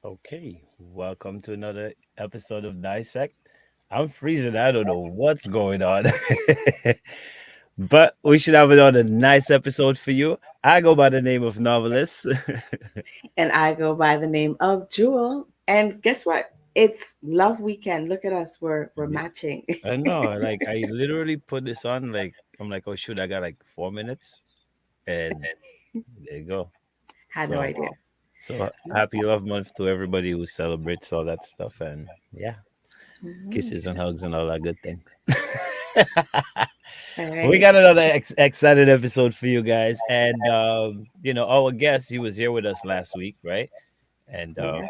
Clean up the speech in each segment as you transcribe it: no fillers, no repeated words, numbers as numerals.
Okay, welcome to another episode of Dissect. I'm freezing. I don't know what's going on, but we should have another nice episode for you. I go by the name of Novelist. And I go by the name of Jewel. And guess what? It's Love Weekend. Look at us. We're Yeah, matching. I know. Like I literally put this on. Like I'm like, oh shoot, I got like 4 minutes, and there you go. Had no So, idea. so happy Love Month to everybody who celebrates all that stuff, and yeah, Mhm. kisses and hugs and all that good things. All We right. got another excited episode for you guys, and our guest, he was here with us last week, right? And Yeah.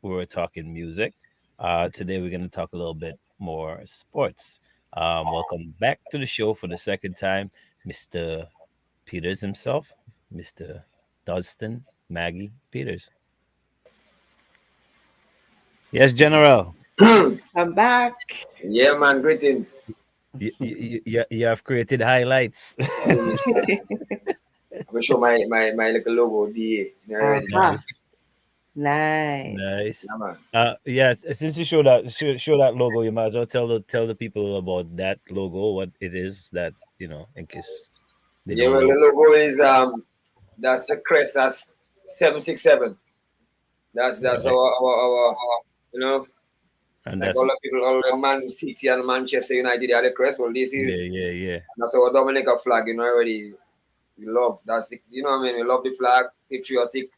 we were talking music. Today we're gonna talk a little bit more sports. Welcome back to the show for the second time, Mr. Peters himself, Mr. Dunstan Maggie Peters. Yes, General. I'm back. Yeah, man, greetings. You have created highlights. I'm gonna show my little logo, DA. You know, already. Uh-huh. Nice. Nice. Nice. Yeah, man. Yeah. Since you show that logo, you might as well tell the people about that logo, what it is that in case they Yeah, don't well, the know. logo is that's the crest. That's 767. That's Right. our you know, And like all that's the people, all the Man City and Manchester United, they are the crest. Well, this yeah, is yeah, yeah. that's our Dominica flag. You know, already we love. That's the, you know what I mean. We love the flag, patriotic.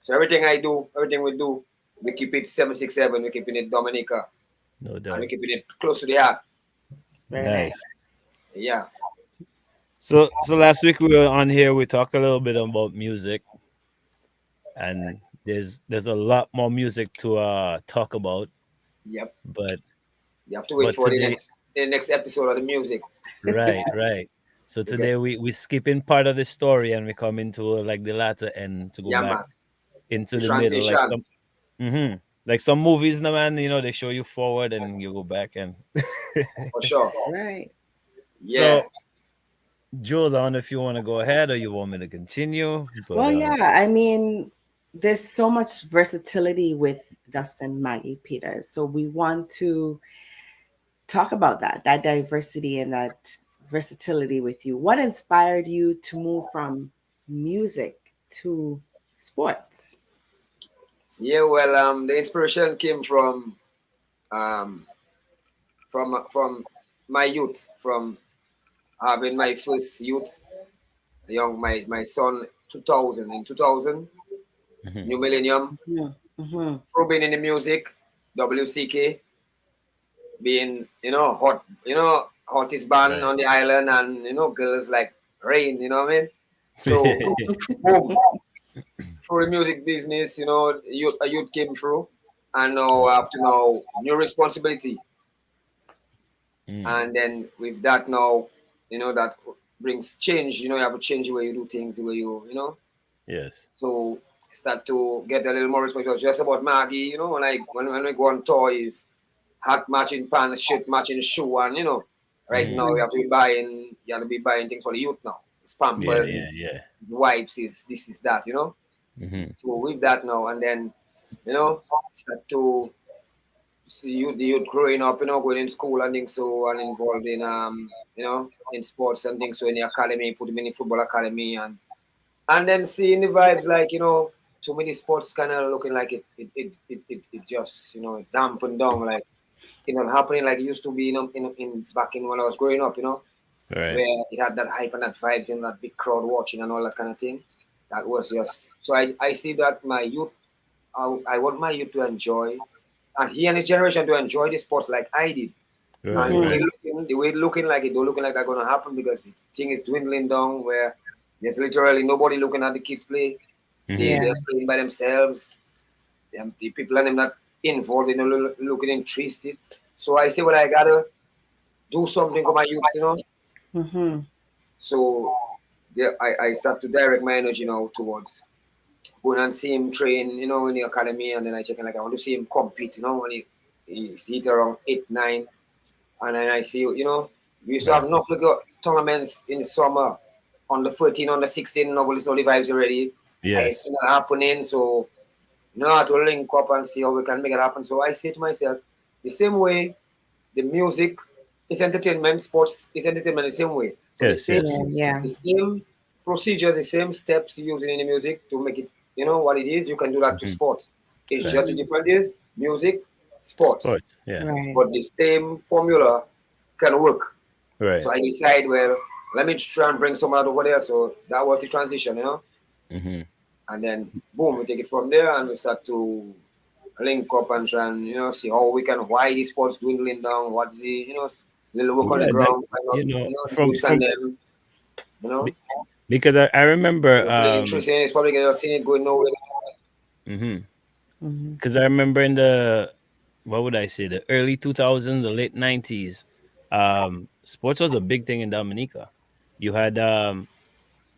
So everything I do, everything we do, we keep it 767. We keeping it Dominica, No and we doubt. keeping it close to the heart. Very nice. Nice. Yeah. So last week we were on here, we talked a little bit about music, and there's a lot more music to talk about, Yep. but You have to wait but for today, the next episode of the music. right, right. So Because today we skipping part of the story and we come into like the latter end to go yeah, back man, into the the middle, like transition some like some movies, no man. They show you forward and you go back and. for sure. Right. Yeah, So, Jules, I don't know if you want to go ahead or you want me to continue, but Well, yeah. I mean, there's so much versatility with Dustin Maggie Peters. So we want to talk about that diversity and that versatility with you. What inspired you to move from music to sports? yeah. Well, the inspiration came um from my youth, from having my first youth, young my son 2000 Mhm. new millennium, Mm-hmm. through being in the music, WCK being hot, hottest band Right. on the island, and girls like Rain, you know what I mean. So boom, through the music business, a youth came through, and now I have to know new responsibility, Mm, and then with that now, that brings change. You have to change the way you do things, the way yes. so start to get a little more responsible. Just about Maggie, like when we go on toys, hat matching pants, shirt matching shoe, and right Hmm. now you have to be buying things for the youth now. It's Yeah, Pampers, yeah, it's yeah. wipes, is this is that. Hmm. So with that now, and then start to see the youth growing up, going in school and things, so and involved in sports and things. So in the academy, put them in the football academy, and then seeing the vibes like too many sports kind of looking like it just dampened down, like happening like it used to be in back in when I was growing up, Right. where it had that hype and that vibes and that big crowd watching and all that kind of thing. That was just so I see that my youth, I want my youth to enjoy, and he and his generation to enjoy the sports like I did. Right. And Mm-hmm. Right. the way it looking like it don't looking like that's gonna happen, because the thing is dwindling down, where there's literally nobody looking at the kids play. Hmm. Yeah. They're playing by themselves. The people and them not involved, looking interested. So I say, well, I gotta do something for my youth. Mm-hmm. So yeah, I start to direct my energy now towards going and see him train, in the academy, and then I check in like I want to see him compete, when he's hit around 8, 9, and then I see, we used to have Right. enough like, tournaments in the summer on the 13, on the 16, nobody's know the vibes already. I Yes. see that happening, so You know how to link up and see how we can make it happen. So I say to myself, the same way the music is entertainment, sports is entertainment the same way. So Yes, yes. Yeah, yeah. the same procedures, the same steps using in the music to make it, what it is, you can do that to Mhm. sports. It's Right. just the difference is music, sports. Sports. Yeah. Right. But the same formula can work. Right. So I decide, well, let me try and bring someone out over there. So that was the transition. Hmm. And then boom, we take it from there and we start to link up and try and see how we can why the sports dwindling down, what's the little work on the Yeah. That ground, find out the from youths and from them, you know. be- because I remember If they're interested in it, it's probably gonna see it going nowhere. mhm. Hmm. Because I remember in the, what would I say, the early 2000s, the late 90s, sports was a big thing in Dominica. You had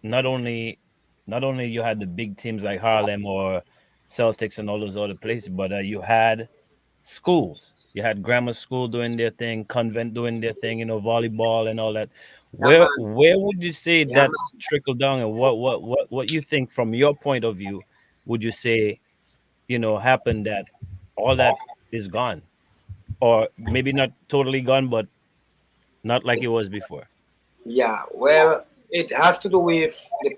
not only you had the big teams like Harlem or Celtics and all those other places, but you had schools. You had grammar school doing their thing, convent doing their thing, volleyball and all that. Yeah man, Where would you say yeah that man. trickled down, and what you think from your point of view would you say happened that all that is gone, or maybe not totally gone, but not like it was before? Yeah, well, it has to do with the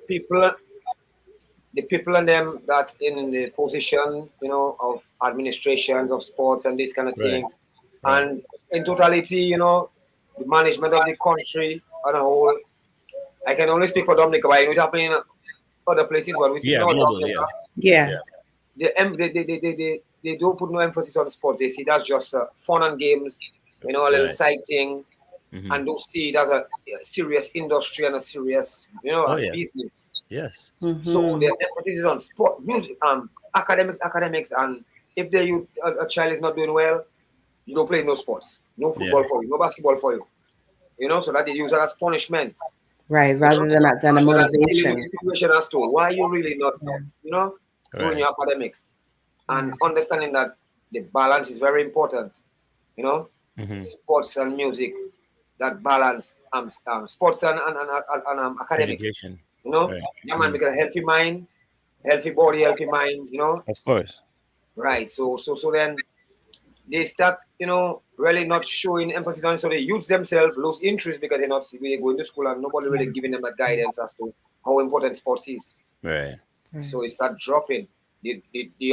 people and them that in the position, of administrations of sports and these kind of Right, things. right. And in totality, the management of the country on a whole. I can only speak for Dominica, but I know it happening in other places, but we speak Yeah, about global. Dominica. Yeah, Yeah. yeah. They don't put no emphasis on sports. They see that's just fun and games, a little Right. side thing, Hmm. and don't see it as a serious industry and a serious, Oh as yes, business. yes. So Hmm. the emphasis is on sport, music, academics, and if a child is not doing well, you don't play no sports, no Yeah, football for you, no basketball for you. So that is used as punishment. Right. You know, Rather than a rather than dealing with motivation. the situation as to why you're really not, Yeah. doing right. your academics, and Yeah. understanding that the balance is very important. You know, Hmm. sports and music, that balance, sports and academics. Education. Right. Yeah, man, Hmm. because healthy mind, healthy body, healthy mind. Of course. Right. So then they start, really not showing emphasis on it. So the youths themselves lose interest because they're not really going to school and nobody Yeah. really giving them that guidance as to how important sports is. Right. So it Right. start dropping. The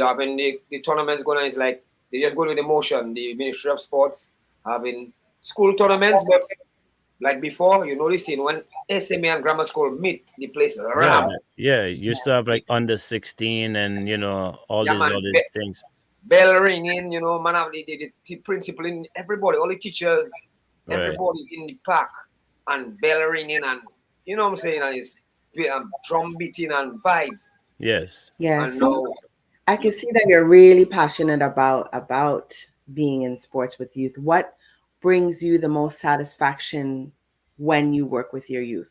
having the tournaments going on is like they just go with emotion. The Ministry of Sports having school tournaments, but like before, you noticing when SMA and grammar school meet, the place Yeah, ram. yeah. You used to have like under 16 and all Yeah, these man. other things. Bell ringing, man, have the principal in everybody, all the teachers, Right. everybody in the park, and bell ringing, and you know what I'm saying, and it's drum beating and vibes, Yes. Yeah. and So now, I can see that you're really passionate about being in sports with youth. What brings you the most satisfaction when you work with your youth?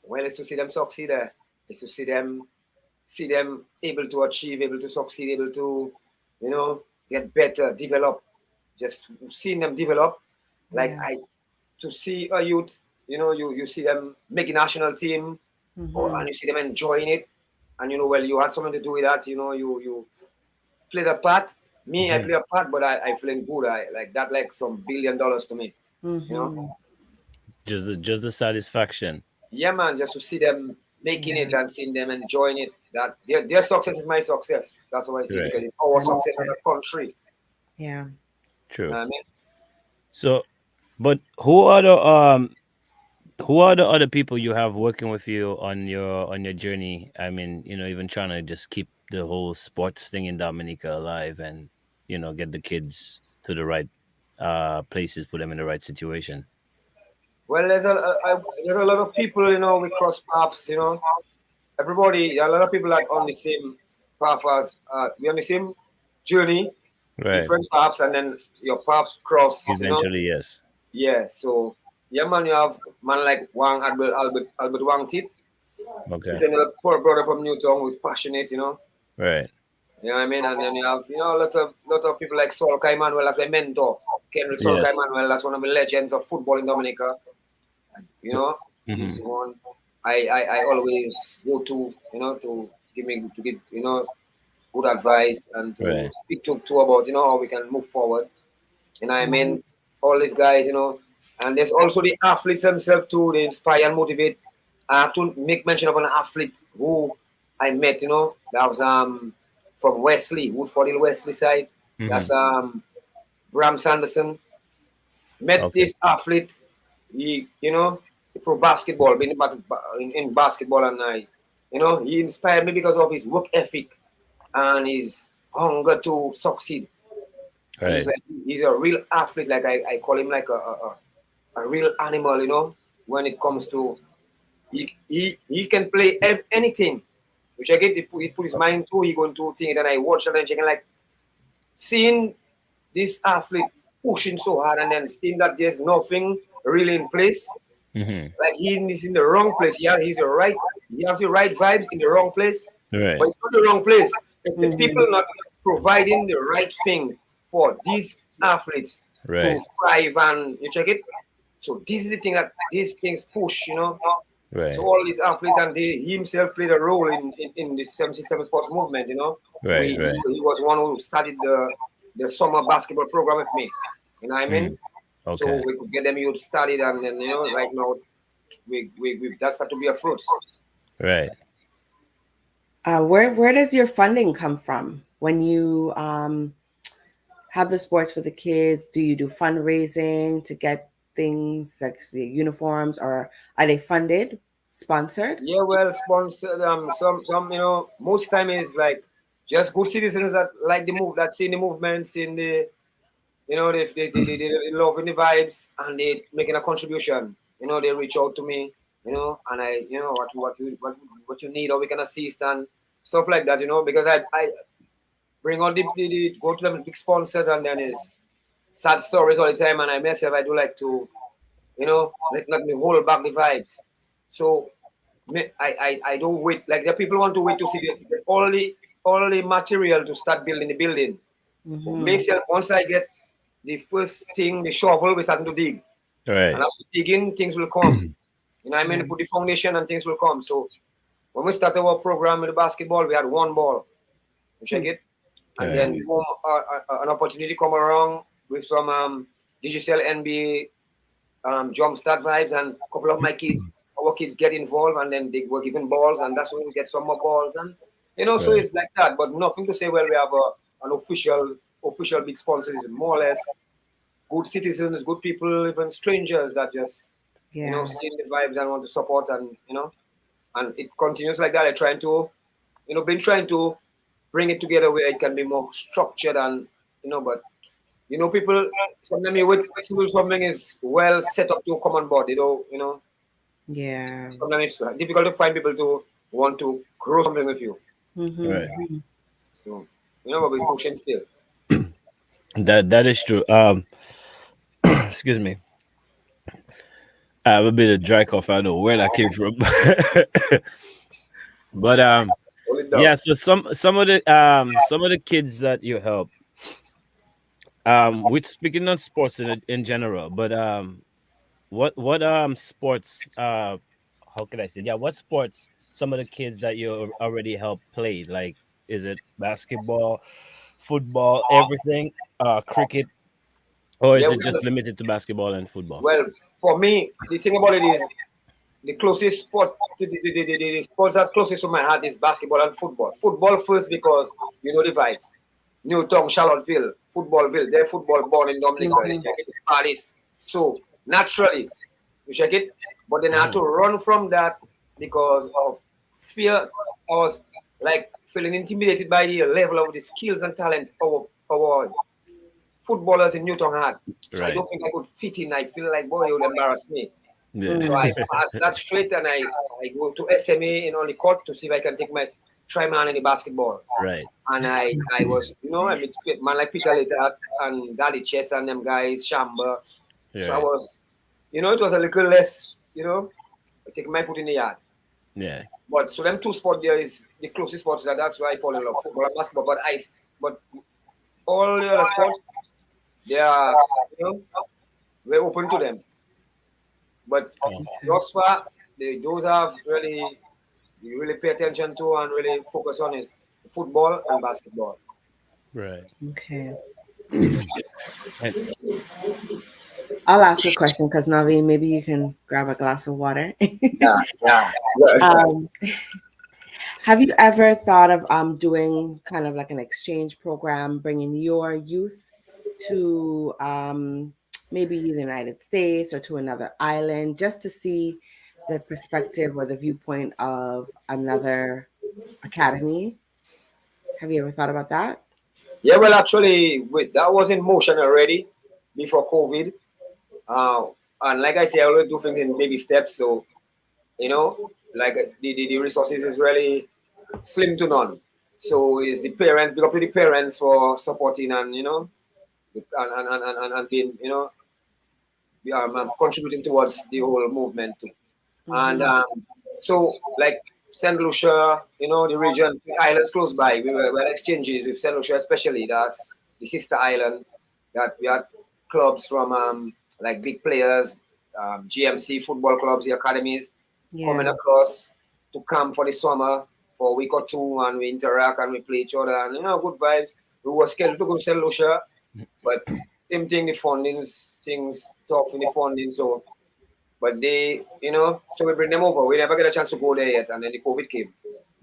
well, it's to see them succeed there. It's to see them able to achieve, able to succeed, able to, get better, develop. Just seeing them develop, like Yeah. to see a youth, you see them make a national team, Hmm. and you see them enjoying it, and well, you had something to do with that, you played a part. Me, I Hmm. play a part, but I feeling good. I like that, like some $1 billion to me, you know. Hmm. Just the satisfaction. Yeah, man, just to see them making Yeah. it and seeing them enjoying it. That their success is my success. That's what I see Right. because it's our Right. success as Right. a country. Yeah. You know True. what I mean? So, but who are the other people you have working with you on your journey? I mean, even trying to just keep the whole sports thing in Dominica alive, and get the kids to the right places, put them in the right situation. Well, there's a lot of people, we cross paths, everybody, a lot of people that on the same path as we on the same journey, Right. different paths, and then your paths cross. Eventually, yes. Yeah, so yeah, man, you have man like Albert Wang Tit. He's Okay. another poor brother from Newtown who's passionate. Right. You know what I mean? And then you have, a lot of people like Saul Kaimanuel, that's my mentor. Kendrick Saul Yes. Kaimanuel, that's one of the legends of football in Dominica. You know, he's Hmm. the one I always go to, to give good advice and to Right. speak to about how we can move forward. You know what I Mhm. mean? All these guys, and there's also the athletes themselves too. They inspire and motivate. I have to make mention of an athlete who I met. That was from Wesley, Woodford Hill Wesley side. Mm-hmm. That's Bram Sanderson. Met Okay. this athlete. He, for basketball, being in basketball, and he inspired me because of his work ethic and his hunger to succeed. He's Right. like he's a real athlete. Like I call him like a real animal. When it comes to he can play anything. Which I get he put his mind to. He going to think, and I watch it and checking like seeing this athlete pushing so hard and then seeing that there's nothing really in place. Mm-hmm. Like he is in the wrong place. Yeah, he's the right. He has the right vibes in the wrong place, but Right. it's not the wrong place. It's the Mhm. people not providing the right things for these athletes to Right. thrive, and you check it. So this is the thing that these things push. So Right. all these athletes and he himself played a role in the 767 sports movement. Right. He was one who started the summer basketball program with me. You know what I mean? Mm. Okay. So we could get them youth started, and then right now we that start to be a fruits. Right. Where does your funding come from when you have the sports for the kids? Do you do fundraising to get things like the uniforms, or are they funded, sponsored? Yeah, well, sponsored. Some most time is like just good citizens that like the move, that seeing the movement, seeing the they love the vibes, and they making a contribution. They reach out to me. And I what you need, or we can assist and stuff like that. Because I bring on the go to them big sponsors, and then it's sad stories all the time. And I myself I do like to let me hold back the vibes. So I don't wait. Like the people want to wait to see the material to start building the building. But Mm-hmm. myself, once I get the first thing, the shovel, we starting to dig. And Right. after digging, things will come. I Yeah. mean, put the foundation and things will come. So when we started our program with the basketball, we had one ball. You check it. And Right. then an opportunity come around with some digital NBA jumpstart vibes, and a couple of our kids get involved, and then they were given balls, and that's when we get some more balls, and so Right. it's like that. But nothing to say. Well, we have an official big sponsor. Is more or less good citizens, good people, even strangers that just Yeah. see the vibes and want to support, and and it continues like that. I trying to been trying to bring it together where it can be more structured, and but people sometimes you wait till something is well set up to come on board. Yeah. Sometimes it's difficult to find people to want to grow something with you. Right. Mm-hmm. So but we're pushing still. That is true. Excuse me. I have a bit of dry cough. I don't know where that came from. But Hold it yeah. down. So some of the kids that you help, with speaking on sports in general, but what sports how can I say, yeah, what sports some of the kids that you already helped play, like, is it basketball, football, everything, cricket, or Yeah, is it just limited to basketball and football? well, for me, the thing about it is the closest sport, the sports that's closest to my heart is basketball and football. Football first because the vibes. Newtown, Charlottesville, Footballville, they're football born in Dominica, they Mm-hmm. check it in Paris. So naturally, you check it. But then I had Mhm. to run from that because of fear. I was like feeling intimidated by the level of the skills and talent our footballers in Newton had. So I Right. don't think I could fit in. I feel like, boy, it would embarrass me. Yeah. So I passed that straight, and I go to SMA in only court to see if I can try my hand in the basketball. Right. And I was, I mean, man like Peter Later and Daddy Chess and them guys, Shamba. So I Right. was, it was a little less, taking my foot in the yard. Yeah. But so them two sports there is the closest sports that's why I fall in love, football and basketball. But all the other sports, they are, we're open to them. But Oh, thus far, those have really you really pay attention to and really focus on is football and basketball. Right. Okay. And I'll ask a question because Navi, maybe you can grab a glass of water. Yeah, yeah, yeah. um, have you ever thought of doing kind of like an exchange program, bringing your youth to maybe the United States or to another island, just to see the perspective or the viewpoint of another academy? Have you ever thought about that? Yeah, well, actually, that was in motion already before COVID. Uh, and like I say, I always do things in baby steps. So, you know, like the resources is really slim to none. So it's the parents, big up to the parents for supporting and, and being, contributing towards the whole movement too. And Mm-hmm. so, like St. Lucia, the region, the islands close by, we had exchanges with St. Lucia, especially. That's the sister island that we had clubs from like big players, GMC football clubs, the academies coming Yeah. across to camp for the summer for a week or two, and we interact and we play each other, and good vibes. We were scheduled to go to St. Lucia, but same thing, the fundings, things tough in the funding, so but so we bring them over. We never get a chance to go there yet, and then the COVID came.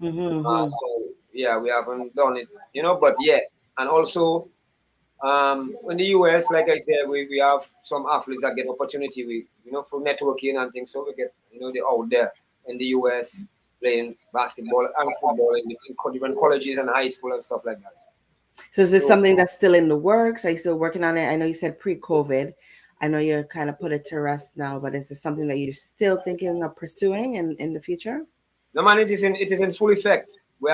Mm-hmm. So yeah, we haven't done it, but yeah, and also in the US, like I said, we have some athletes that get opportunity. We through networking and things, so we get they're out there in the US playing basketball and football in different colleges and high school and stuff like that. So is this So something that's still in the works? Are you still working on it? I know you said pre-COVID. I know you're kind of put it to rest now, but is this something that you're still thinking of pursuing in the future? no man, it is in full effect. We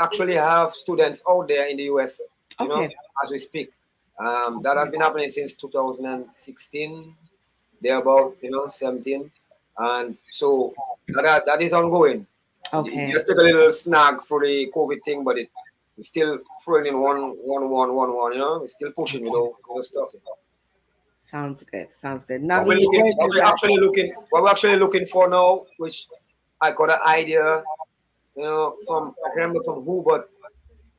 actually have students out there in the US, Okay. as we speak. That has been happening since 2016, there about 17, and so that is ongoing. It Okay. just took a little snag for the COVID thing, but it's still throwing in one. It's still pushing, Okay. stuff. Sounds good. Sounds good. What Navi, we're you looking, good? what You we're got actually looking, what we're actually looking for now, which I got an idea, from I can't remember from who, but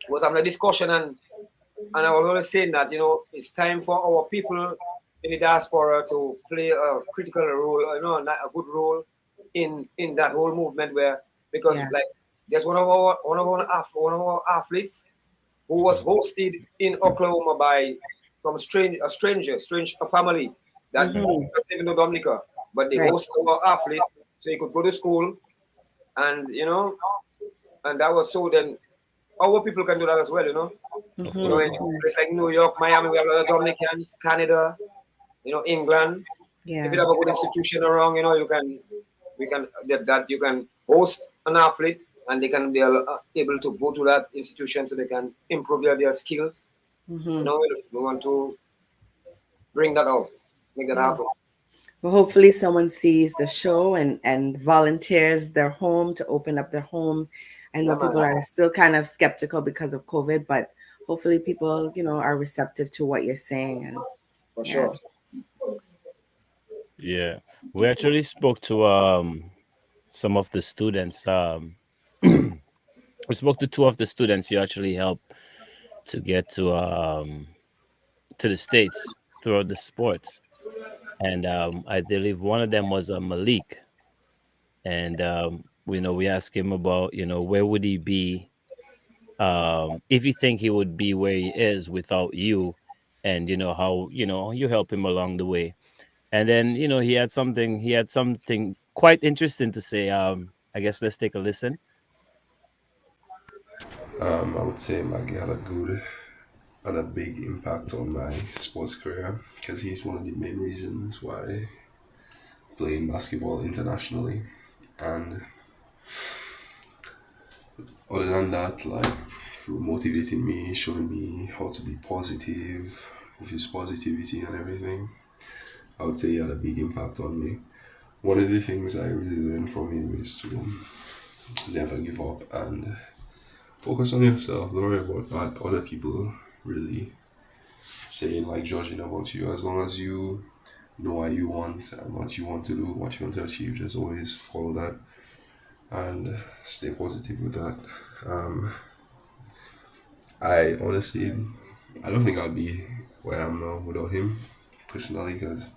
was having a discussion, and I was always saying that it's time for our people in the diaspora to play a critical role, a good role in that whole movement, where because like yes. there's one of our athletes who was hosted in Oklahoma by from strange a family that Mm-hmm. was living in Dominica, but they Right. host our athlete so he could go to school, and and that was so then our people can do that as well, of Mm-hmm. in course. Mm-hmm. places like New York, Miami, we have a lot of Dominicans, Canada, England. If you Yeah. have a good institution around, that you can host an athlete and they can be able to go to that institution so they can improve their skills. Mm-hmm. We want to bring that out, make that Yeah. happen. Well, hopefully someone sees the show and volunteers their home to open up their home. I Yeah, know man, people are still kind of skeptical because of COVID, but hopefully people, are receptive to what you're saying. And for yeah. sure. Yeah. We actually spoke to some of the students. We spoke to two of the students you actually helped to get to the States throughout the sports. And I believe one of them was Malik. And we asked him about, where would he be, if you think he would be where he is without you, and how you help him along the way. And then he had something quite interesting to say. I guess let's take a listen. I would say Maggie had a big impact on my sports career because he's one of the main reasons why playing basketball internationally. And other than that, like through motivating me, showing me how to be positive with his positivity and everything, I would say he had a big impact on me. One of the things I really learned from him is to never give up and focus on yourself. Don't worry about what other people really saying, like judging about you. As long as you know what you want and what you want to do, what you want to achieve, just always follow that and stay positive with that. Um, I honestly, I don't think I'll be where I am now without him, personally, because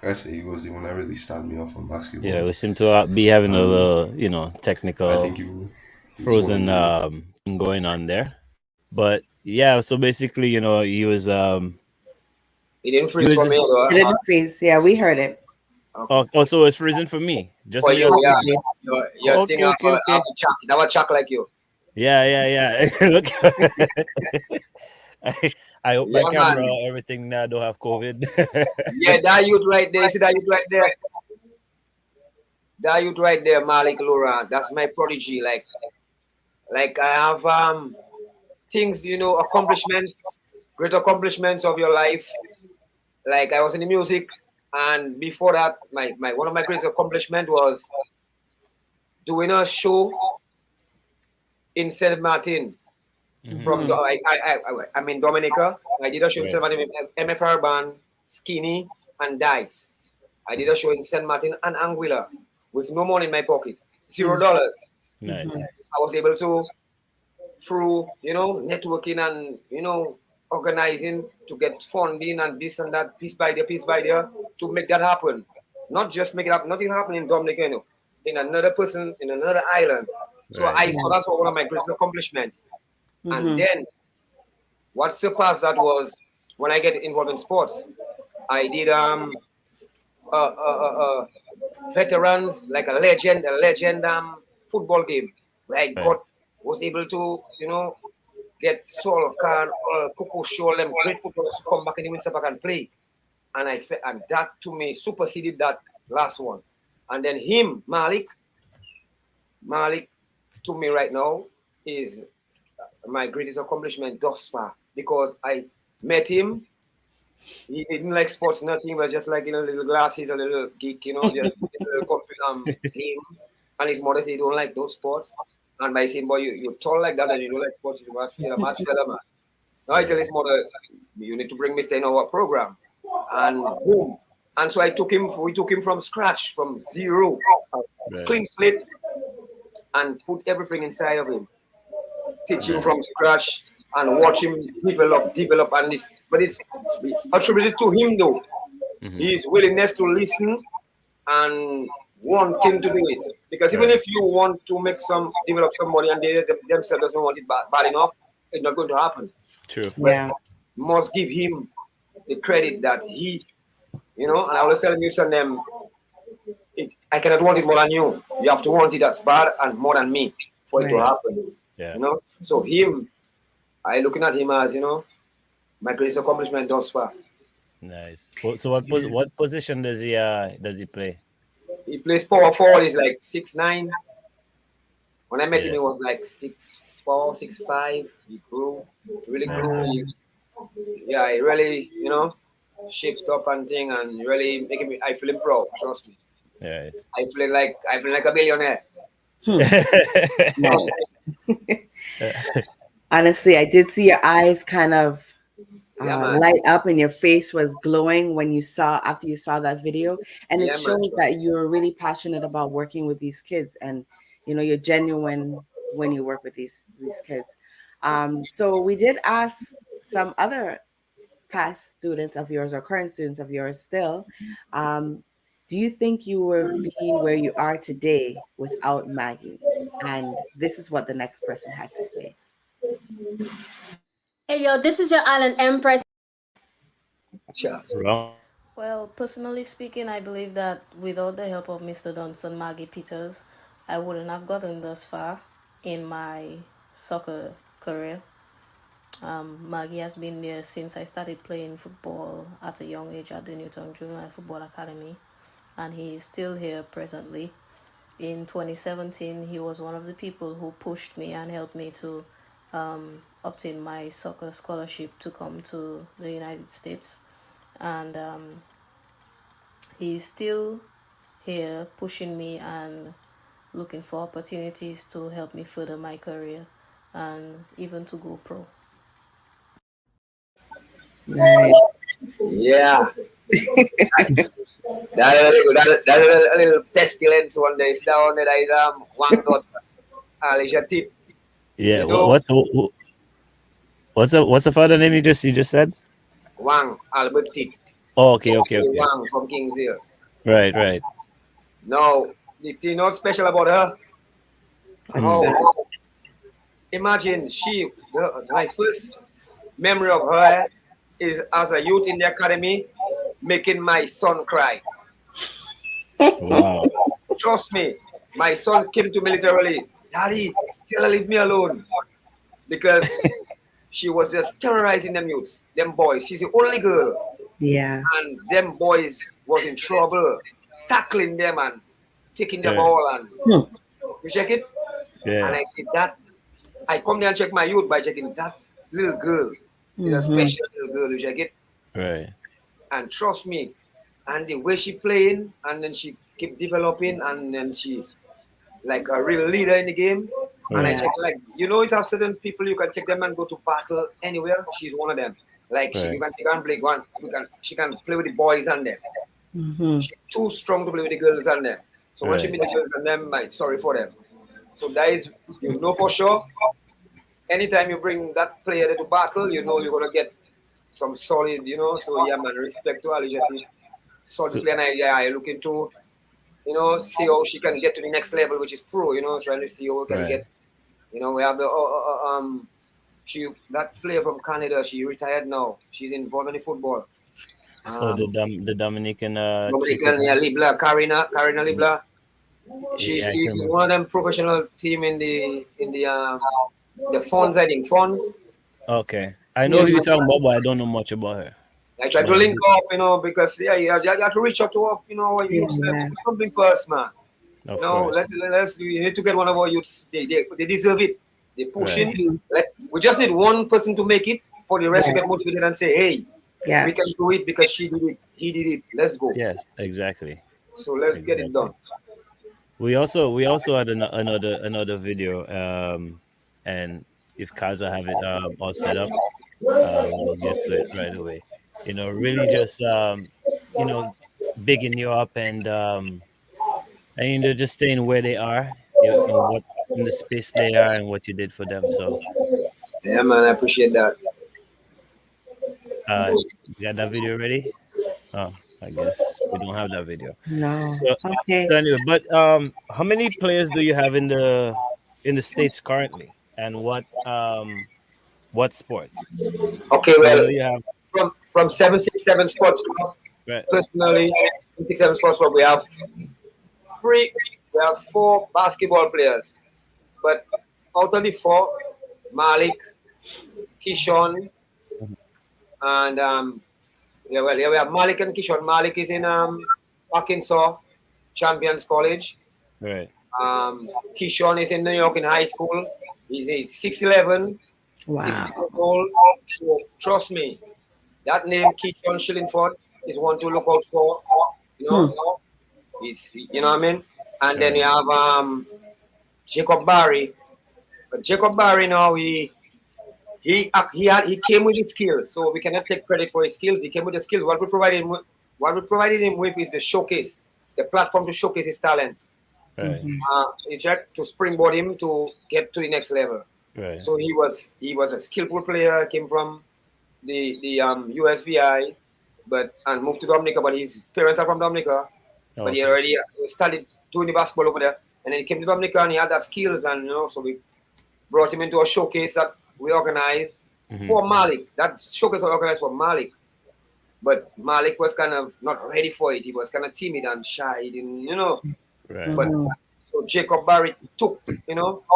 I say he was the one that really started me off on Yeah, basketball. we seem to be having a Um, little, I technical think he was one of frozen the. thing going on there. But yeah, so basically, It didn't he freeze was for me, just though. It didn't freeze. Yeah, we heard it. Okay. also it's freezing for me. Just For me you, or yeah. Steve? Possibly. Your Oh, thing okay, okay, have okay. a chuck. That was chuck like you. Yeah, yeah, yeah. Look, I, I hope my Yeah, camera, man. everything now don't have COVID. Yeah, that youth right there. See that youth right there? That youth right there, Malik Laurent. That's my prodigy. Like I have things, accomplishments, great accomplishments of your life. Like I was in the music, and before that, my one of my greatest accomplishment was doing a show in Saint Martin. Hmm. From Hmm. I'm in Dominica. I did a show in Right, Saint Martin with MFR band, Skinny, and Dice. I did a show in Saint Martin and Anguilla with no money in my pocket, $0. nice. I was able to, through networking and organizing, to get funding and this and that, piece by there, to make that happen. Not just make it happen. Nothing happened in Dominica, in another person in another island. So Right. so that's one of my greatest accomplishments. And Hmm. then what surpassed that was when I get involved in sports. I did veterans, like a legend football game where I Right. was able to get Saul Khan, Coco Show, them great footballers to come back in the Winter Park and play. And that to me superseded that last one. And then him, Malik to me right now is my greatest accomplishment thus far, because I met him. He didn't like sports, nothing, but just like little glasses, a little geek, just a little him. And his mother said he don't like those sports. And by saying, boy, you're tall like that and you don't like sports, you're a mad fella, man. Now I tell Right. his mother, you need to bring Mr. in our program. And boom. And so we took him from scratch, from zero, a Right. clean slate, and put everything inside of him. Teach him Right. from scratch and watch him develop, and this. But it's attributed to him though. Hmm. His willingness to listen and wanting to do it. Because even Right. if you want to develop somebody and they themselves doesn't want it bad enough, it's not going to happen. True. But Yeah. you must give him the credit that and I always tell you and them, I cannot want it more than you. You have to want it as bad and more than me for it to Right. Yeah. happen. Yeah. So him, I looking at him as, my greatest accomplishment thus far. Nice. So Yeah. what position does he play? He plays power forward, he's like 6'9". When I met him, Yeah. he was like 6'4", 6'5". He grew, really grew. Wow. Yeah, he really, shaped up and thing, and really making me. I feel him proud. Trust me. Nice. I feel like a billionaire. Hmm. Trust Nice. me. Honestly, I did see your eyes kind of Yeah, man. light up and your face was glowing when after you saw that video. And it Yeah, man. shows that you're really passionate about working with these kids, and you're genuine when you work with these kids. So we did ask some other past students of yours or current students of yours still, um, do you think you would be where you are today without Maggie? And this is what the next person had to say. Hey yo, this is your Island Empress. Sure. Wrong. Well, personally speaking, I believe that without the help of Mr. Dunstan, Maggie Peters, I wouldn't have gotten thus far in my soccer career. Maggie has been there since I started playing football at a young age at the Newton Juvenile Football Academy, and he is still here presently. In 2017, he was one of the people who pushed me and helped me to obtain my soccer scholarship to come to the United States. And he's still here pushing me and looking for opportunities to help me further my career and even to go pro. Nice. Yeah. That little pestilence one day is down there. I one dot. Alicia tip. Yeah. You know, What? What's the father name you just said? Wang Albert Tit. Oh, okay. Wang from Kings Hill. Right. Now, the thing not special about her, What's Mm. that? how imagine my first memory of her is as a youth in the academy making my son cry. Wow. Trust me, my son came to me literally, Daddy, tell her leave me alone. Because she was just terrorizing them youths, them boys. She's the only girl. Yeah. And them boys was in trouble, tackling them and taking the Yeah. ball and Hmm. you check it. And Yeah. I said that I come there and check my youth by checking that little girl is a Mm-hmm. special little girl. You check it. Right. And trust me, and the way she playing, and then she keep developing, and then she like a real leader in the game. And I Right. Yeah. check like you have certain people you can take them and go to battle anywhere. She's one of them. Like you Right. can take and play one. She can play with the boys and them. Mm-hmm. She's too strong to play with the girls and them. So when she Right. meet the girls and them, like sorry for them. So that is you know for sure. Anytime you bring that player to battle, you know you're gonna get some solid. So yeah, man, respect to Alijati. Solid So player, and I looking to see how she can get to the next level, which is pro. Trying to see how we can right. get. We have the she that player from Canada. She retired now. She's involved in the football. Oh, the Um, Dominican chick with Dominican, yeah, Libla, Karina Libla. She's yeah, I can she's remember. one of them professional team in the funds. I think funds. Okay. I know Yeah, who you're talking about, but I don't know much about her. I try to But I link do. up, because yeah, you have to reach out to us, our youths. Yeah. Do something first, man. Of course. Let's we need to get one of our youths. They deserve it. They Right. pushing. We just need one person to make it for the rest to Yes. get motivated and say, hey, we can Yes. do it because she did it, he did it. Let's go. Yes, exactly. So let's get it Exactly. done. We also had another video, and if Kaza have it all set up, we'll get to it right away. Really just you know bigging you up, and they're just staying where they are, what in the space they are and what you did for them. So Yeah, man, I appreciate that. uh you got that video ready? Oh, I guess we don't have that video. No. So, Okay. so anyway, but how many players do you have in the states currently, and what sports? Okay, Because I well, know you have, from 767 Sports Club, right. personally, 767 Sports Club, we have four basketball players, but out of the four, Malik, Kishon, and we have Malik and Kishon. Malik is in Arkansas Champions College. Right. Kishon is in New York in high school. He's 6'11", 6 Wow. years old. So trust me, that name Keaton Shillingford is one to look out for. You Hmm. know, you know what I mean. And then Right. you have Jacob Barry. But Jacob Barry now he came with his skills, so we cannot take credit for his skills. He came with the skills. What we provided him with is the showcase, the platform to showcase his talent. Right. Mm-hmm. In fact, to springboard him to get to the next level. Right. So he was a skillful player. Came from the USVI, and moved to Dominica. But his parents are from Dominica. But he Okay. already started doing the basketball over there. And then he came to Dominica and he had that skills, and so we brought him into a showcase that we organized for Malik. That showcase was organized for Malik. But Malik was kind of not ready for it. He was kind of timid and shy. He didn't. Right. But Mm-hmm. so Jacob Barry he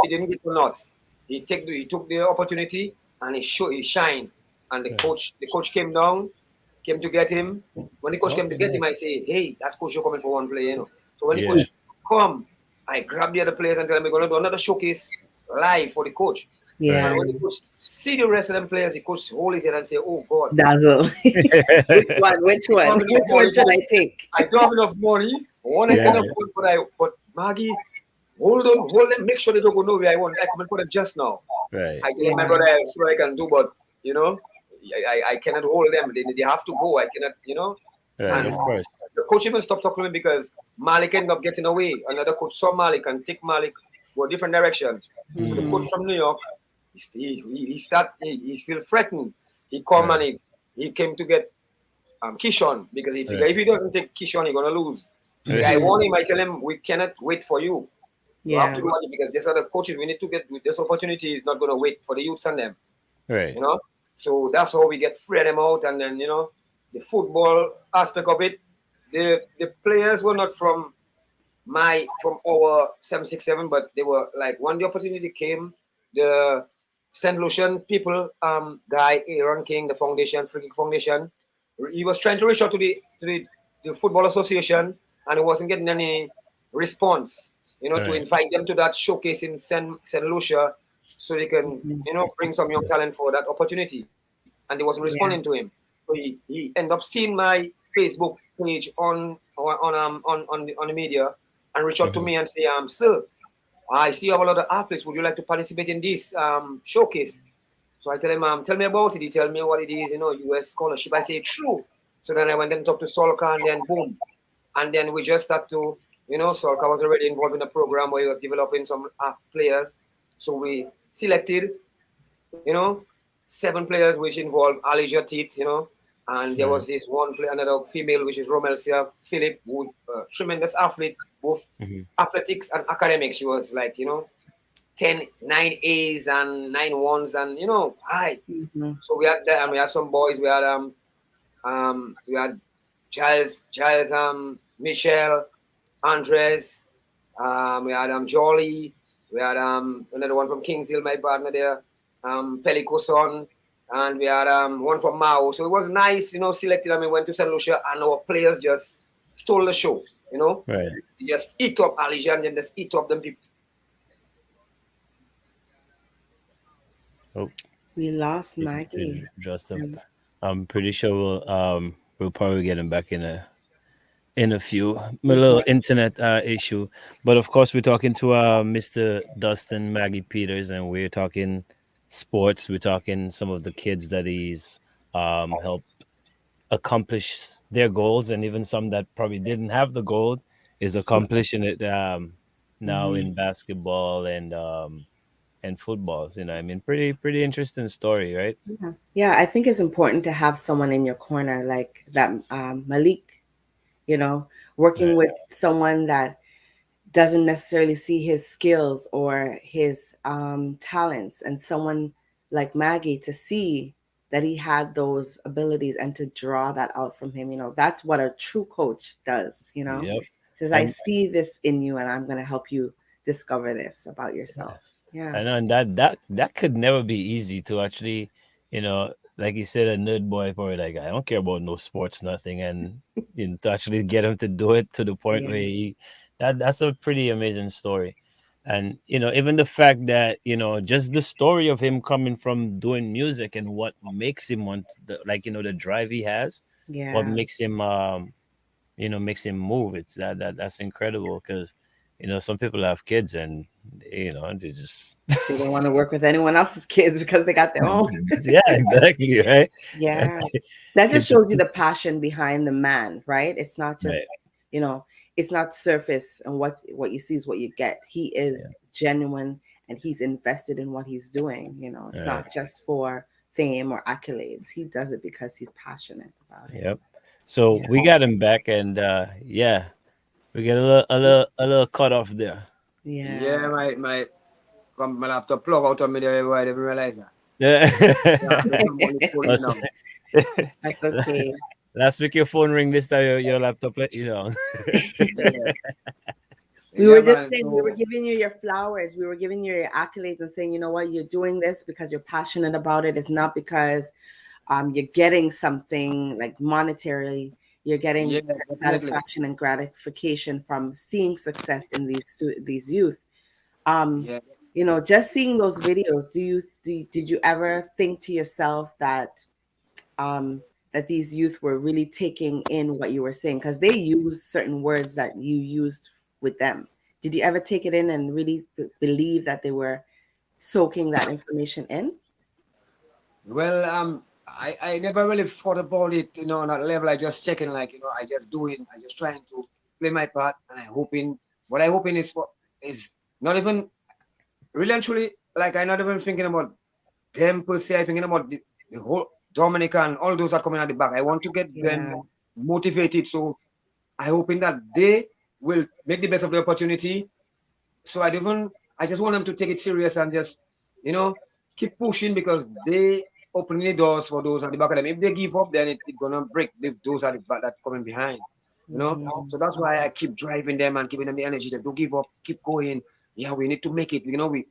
didn't get the nuts. He took the opportunity and he shined. And the Right. coach came to get him. When the coach came to Okay. get him, I say, hey, that coach you're coming for one player. So when the Yeah. coach come, I grab the other players and tell them we're gonna do another showcase live for the coach. Yeah. And when the coach see the rest of them players, the coach hold his head and say, oh God, Dazzle. Which one? Which one? Which one should I take? I don't have enough money. One I Yeah. can afford, but Maggie, hold them, make sure they don't go nowhere. I come and put them just now. Right. I tell my brother I see what I can do, but I cannot hold them. They have to go. I cannot. Right. And Of course. the coach even stopped talking to me because Malik ended up getting away. Another coach saw Malik and take Malik go a different direction. So the coach from New York he feel threatened. He come and he came to get Kishon because he figure if he doesn't take Kishon, he's gonna lose. The guy warned him. I tell him we cannot wait for you. You have to do it because these are the coaches. We need to get this opportunity. Is not gonna wait for the youths and them. Right. You know, so that's how we get free them out, and then the football aspect of it. The players were not from our 767, but they were like when the opportunity came, the St. Lucian people, guy Aaron King, the foundation, Free Kick Foundation, he was trying to reach out to the football association, and he wasn't getting any response. To invite them to that showcase in St. Lucia, so they can bring some young talent for that opportunity, and they wasn't responding to him. So he ended up seeing my Facebook page on the media and reach out to me and say, sir, I see you have a lot of athletes. Would you like to participate in this showcase? So I tell him, tell me about it. He tell me what it is, US scholarship. I say, true. So then I went and talked to Solka, and then boom. And then we just start to, Solka was already involved in a program where he was developing some players. So we selected, 7 players, which involved Alicia Teat, and there was this one player, another female, which is Romelsia Philip, who tremendous athlete, both athletics and academics. She was like, 9 A's and 9 ones, and high. So we had that, and we had some boys. We had Giles, Michelle, Andres. We had Jolly. We had another one from Kings Hill, my partner there, Pelicoson. And we had one from Mao. So it was nice, selected. And we went to St. Lucia, and our players just stole the show, Right. They just eat up Alicia, and then just eat up them people. Oh, We lost Maggie. Justin. I'm pretty sure we'll probably get him back in a few. A little internet issue, but of course we're talking to Mr. Dunstan Maggie Peters, and we're talking sports. We're talking some of the kids that he's helped accomplish their goals, and even some that probably didn't have the goal is accomplishing it now in basketball and football. I mean, pretty interesting story, right? Yeah, I think it's important to have someone in your corner like that, Malik, working with someone that doesn't necessarily see his skills or his talents, and someone like Maggie to see that he had those abilities and to draw that out from him. That's what a true coach does. Yep. Says, I see this in you, and I'm going to help you discover this about yourself. Yeah. I know, and that could never be easy to actually, like you said, a nerd boy probably like, I don't care about no sports, nothing, and to actually get him to do it to the point where that's a pretty amazing story. And even the fact that just the story of him coming from doing music and what makes him want the drive he has, what makes him makes him move. It's that's incredible, because some people have kids and they just they don't want to work with anyone else's kids because they got their own. Yeah, exactly, right. Yeah, that just shows you the passion behind the man, right? It's not just it's not surface, and what you see is what you get. He is genuine, and he's invested in what he's doing. It's not just for fame or accolades. He does it because he's passionate about it. Yep. So we got him back, and we get a little cut off there. Yeah, my laptop plug out on me there. I didn't realize that. Yeah. That's okay. Last week your phone ring, this time your laptop let you down. We were just saying, we were giving you your flowers. We were giving you your accolades and saying, you know what, you're doing this because you're passionate about it. It's not because you're getting something like monetarily. You're getting satisfaction and gratification from seeing success in these youth. Just seeing those videos, did you ever think to yourself that that these youth were really taking in what you were saying? Because they used certain words that you used with them. Did you ever take it in and really believe that they were soaking that information in? Well, I never really thought about it, on that level. I just checking, I just doing, I just trying to play my part, and what I hoping is not even really and truly, I'm not even thinking about them per se. I'm thinking about the whole Dominican, all those that coming at the back. I want to get them motivated. So I hoping that they will make the best of the opportunity. So I just want them to take it serious and just, keep pushing because they opening the doors for those at the back of them. If they give up, then it's gonna break those at the back that coming behind. So that's why I keep driving them and giving them the energy that don't give up, keep going. Yeah, we need to make it,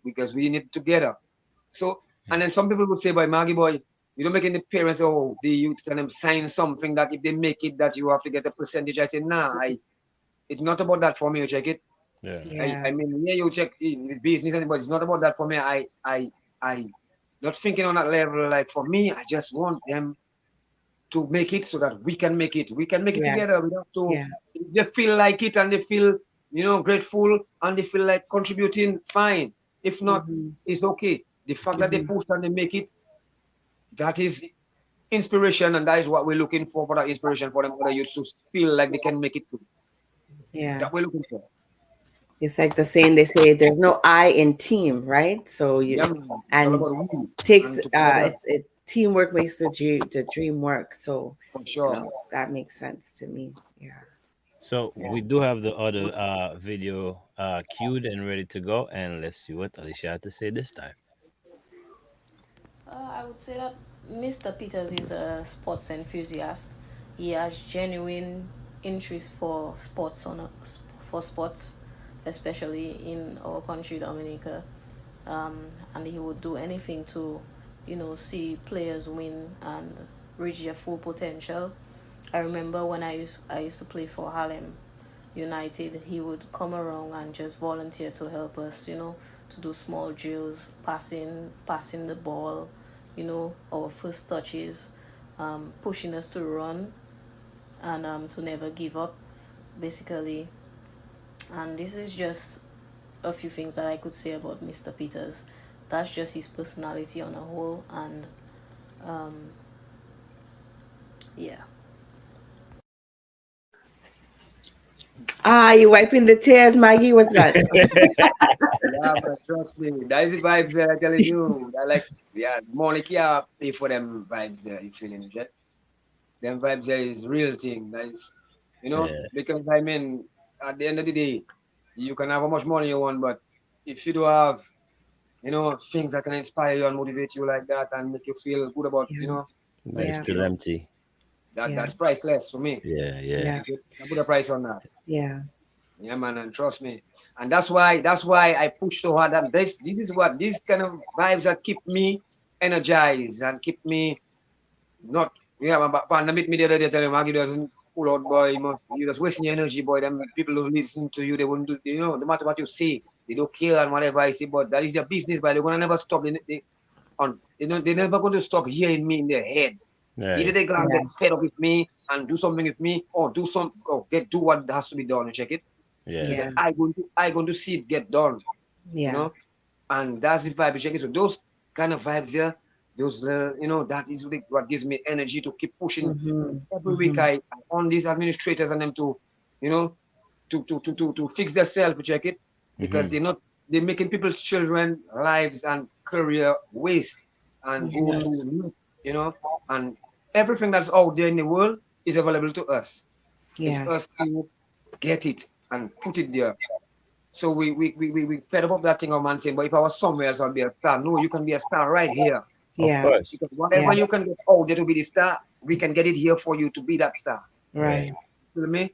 because we need it together. So, and then some people would say, boy, Maggie boy, you don't make any parents, the youth tell them sign something that if they make it, that you have to get a percentage. I say, nah, it's not about that for me. You check it. Yeah. I mean, yeah, you check the business, but it's not about that for me. I not thinking on that level. Like for me, I just want them to make it so that we can make it. We can make it together. We have to. If they feel like it and they feel, grateful and they feel like contributing, fine. If not, it's okay. The fact that they push and they make it, that is inspiration, and that is what we're looking for that inspiration for them, other youths to feel like they can make it too. Yeah. That we're looking for. It's like the saying they say, there's no I in team, right? So and takes teamwork makes the dream work. So for sure, that makes sense to me. Yeah. So we do have the other video queued and ready to go, and let's see what Alicia had to say this time. I would say that Mr. Peters is a sports enthusiast. He has genuine interest for sports, especially in our country, Dominica. And he would do anything to, see players win and reach their full potential. I remember when I used to play for Harlem United, he would come around and just volunteer to help us, to do small drills, passing the ball, our first touches, pushing us to run and to never give up, basically. And this is just a few things that I could say about Mr. Peters. That's just his personality on a whole, and yeah. You wiping the tears, Maggie? What's that? Yeah, but trust me, that is the vibes there. I'm telling you, Monica pay for them vibes there. You feeling it? Them vibes there is real thing. That is, because I mean, at the end of the day, you can have how much money you want, but if you do have, things that can inspire you and motivate you like that and make you feel good about, It's still empty. That's priceless for me. Yeah. I put a price on that. Yeah, man, and trust me. And that's why I push so hard. And this is what these kind of vibes that keep me energized and keep me not. But pandemic me the other day telling Maggie doesn't pull out, boy. You just wasting your energy, boy. Them people who listen to you, they wouldn't do. No matter what you say, they don't care and whatever I say. But that is their business, but they're gonna never stop. They're never going to stop hearing me in their head. Right. Either they're gonna get fed up with me and do something with me, or do what has to be done. You check it. Yeah. I going to see it get done. Yeah. And that's the vibe you check it. So those kind of vibes here, those that is really what gives me energy to keep pushing. Every week I on these administrators and them to to fix themselves. You check it, because they're making people's children lives and career waste and go to and everything that's out there in the world is available to us. It's us to get it and put it there. So we fed up of that thing of man saying, but if I was somewhere else, I'll be a star. No, you can be a star right here. Of course. Because whatever you can get out there to be the star, we can get it here for you to be that star. Right. You feel me?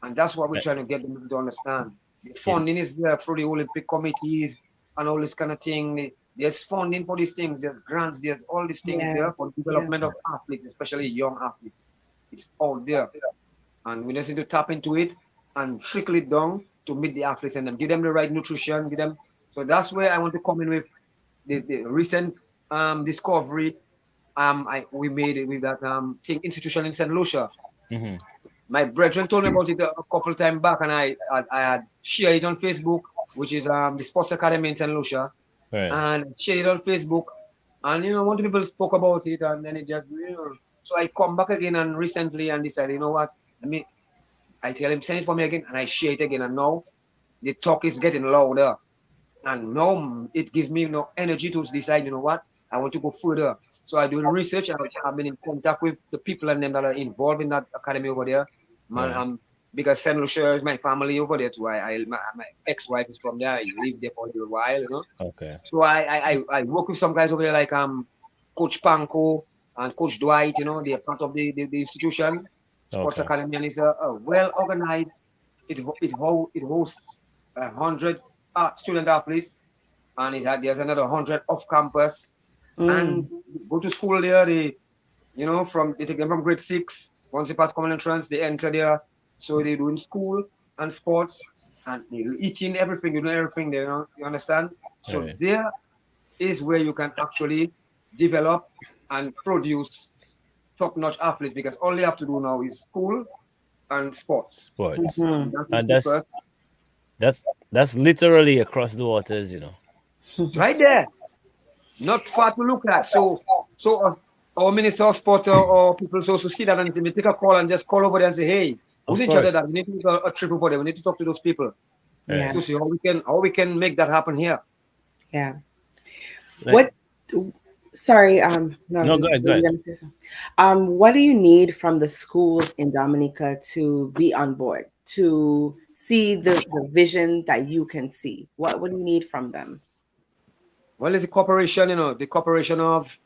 And that's what we're trying to get them to understand. The funding is there through the Olympic committees and all this kind of thing. There's funding for these things. There's grants. There's all these things there for the development of athletes, especially young athletes. It's all there. And we just need to tap into it and trickle it down to meet the athletes and then give them the right nutrition, give them. So that's where I want to come in with the recent discovery we made it with that thing institution in St. Lucia. My brethren told me about it a couple of times back, and I had shared it on Facebook, which is the Sports Academy in St. Lucia, and shared it on Facebook. And one people spoke about it, and then it just so I come back again and recently and decided, you know what? I tell him send it for me again, and I share it again, and now the talk is getting louder, and now it gives me energy to decide, you know what? I want to go further. So I do the research. I've been in contact with the people and them that are involved in that academy over there. Right. Because St. Lucia is my family over there too. My ex-wife is from there. I lived there for a little while, you know. Okay. So I work with some guys over there like Coach Panko and Coach Dwight, you know, they're part of the institution, Sports Okay. Academy, and it's a well organized. It hosts 100 student athletes, and there's another 100 off campus, and go to school there. They take them from grade 6. Once they pass common entrance, they enter there. So they do in school and sports, and they eating everything. You know everything there. You understand? So Right. there is where you can actually develop and produce top-notch athletes, because all you have to do now is school and sports. Sports. Mhm. And that's literally across the waters, you know. It's right there, not far to look at. So our minister of sport or people so to see that, and they take a call and just call over there and say, hey, who's Of in charge of course. that? We need to make a trip over there. We need to talk to those people Yeah. to see how we can make that happen here. Yeah. Like, What? Sorry. No. No, go ahead, go you were ahead. gonna say something. What do you need from the schools in Dominica to be on board, to see the vision that you can see? What do you need from them? Well, it's a cooperation, the cooperation of,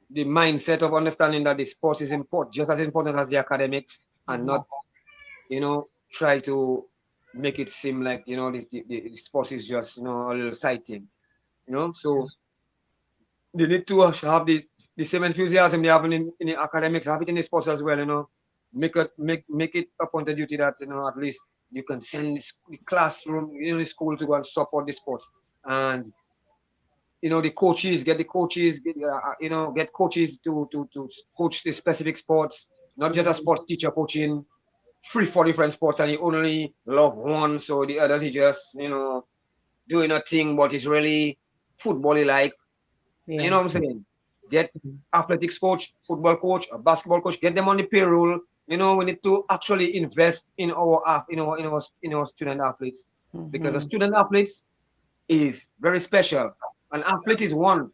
the mindset of understanding that the sport is important, just as important as the academics, and not, try to make it seem like, the sport is just, a little side thing, So they need to have the same enthusiasm they have in the academics, have it in the sports as well, Make it a point of duty that, at least you can send the classroom, the school to go and support the sport. And the coaches, get coaches to coach the specific sports, not just a sports teacher coaching 3-4 different sports and you only love one, so the others he just doing a thing but it's really football like. Yeah. You know what I'm saying? Get athletics coach, football coach, a basketball coach, get them on the payroll. We need to actually invest in our student athletes, because a student athletes is very special. An athlete is one,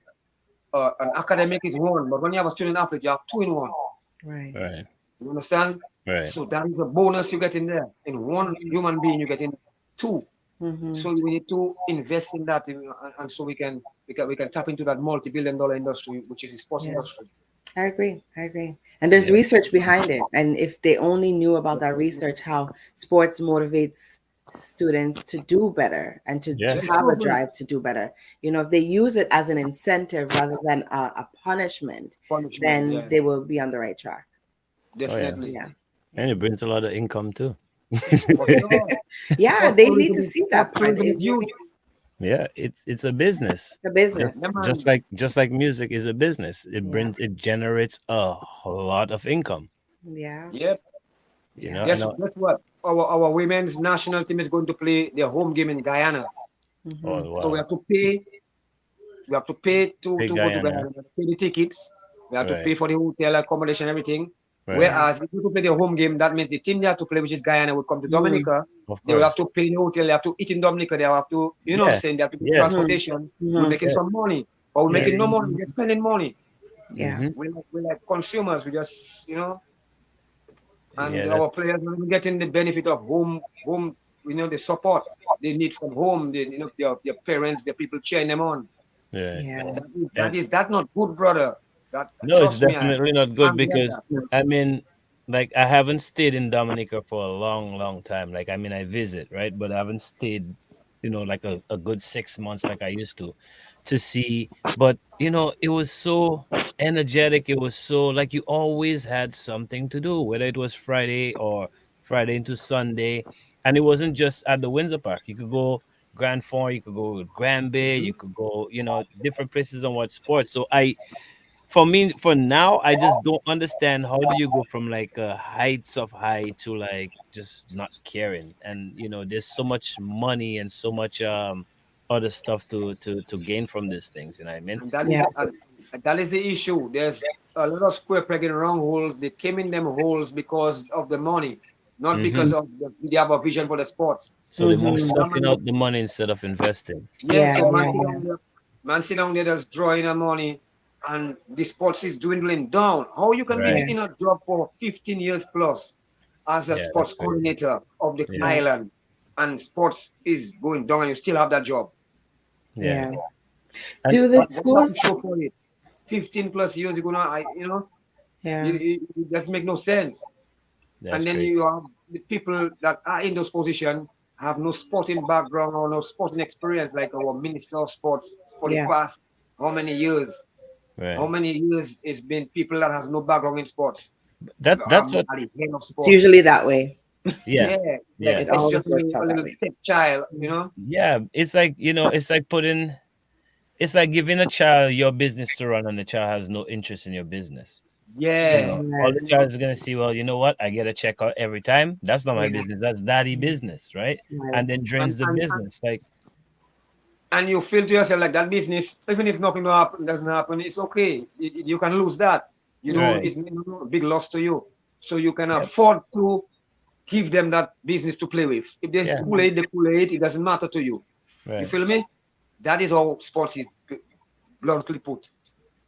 an academic is one, but when you have a student athlete, you have 2 in 1. Right. Right. You understand? Right. So that is a bonus you get in there. In one human being, you get in 2. So we need to invest in that, and so we can tap into that multi-billion-dollar industry, which is the sports industry. I agree. And there's Yeah. research behind it. And if they only knew about that research, how sports motivates students to do better and to Yes. have a drive to do better. If they use it as an incentive rather than a punishment, then yeah, they will be on the right track. definitely. Yeah. And it brings a lot of income too. Yeah, they need to see that part. Yeah, it's a business. It's a business. Just like music is a business. It generates a lot of income. Yeah. Yep. You know, Guess what? Our women's national team is going to play their home game in Guyana. oh wow. So we have to pay. We have to pay to Pay go to Guyana. Guyana. We have to pay the tickets. We have to Right. pay for the hotel accommodation, everything. Right. Whereas if you play the home game, that means the team they have to play, which is Guyana, will come to Dominica. Of They will have course. to pay the hotel. They have to eat in Dominica. They have to, what I'm Yeah. saying, they have to do Yes. transportation. We're making some money, but we're making no money. We're spending money. Yeah. Mhm. We're like consumers. We just, and Yeah, our players are getting the benefit of home, the support they need from home. Their parents, their people cheering them on. yeah. Yeah. That's not good, brother. No, it's Trust me, definitely not good I'm like because that. I mean, like I haven't stayed in Dominica for a long, long time. Like I mean, I visit, right, but I haven't stayed, like a good 6 months like I used to see. But it was so energetic. It was so like you always had something to do, whether it was Friday or Friday into Sunday, and it wasn't just at the Windsor Park. You could go Grand Fond, you could go Grand Bay, you could go, different places and watch sports. So for now, I just don't understand how do you go from like heights of high to like just not caring, and there's so much money and so much other stuff to gain from these things. You know what I mean? And that is Yeah. that is the issue. There's a lot of square peg in round holes. They came in them holes because of the money, not because of they have a vision for the sports. So they're more sussing out the money instead of investing. Yes, Yeah, so man yeah, sit yeah. down there, Man sit down there just drawing the money and the sports is dwindling down. How you can be Right. Yeah. in a job for 15 years plus as a Yeah, that's sports crazy. coordinator of the Yeah. Yeah. island and sports is going down and you still have that job? Yeah. Yeah. And Do the What you have to schools? show for it? 15 plus years you're gonna, Yeah. it doesn't make no sense. that's And then crazy. you have the people that are in those positions have no sporting background or no sporting experience, like our minister of sports for the Yeah. past how many years? How Right. many years it's been people that has no background in sports That's what. at the head of It's sports? usually that way. Yeah. Yeah, like Yeah. It it's always just works a out that little way. stepchild, Yeah. It's like, it's like putting, it's like giving a child your business to run and the child has no interest in your business. Yeah, All the Yes. child is gonna see, well, you know what? I get a check out every time. That's not my Yeah. business. That's daddy business, right? Right. And then drains and the and, business. Like, and you feel to yourself like that business, even if nothing doesn't happen, it's okay. You can lose that. You know, right. it's not a big loss to you. So you can Yep. afford to give them that business to play with. If there's Yeah. Kool-Aid, the Kool-Aid, it doesn't matter to you. You Right. feel me? That is how sports is bluntly put.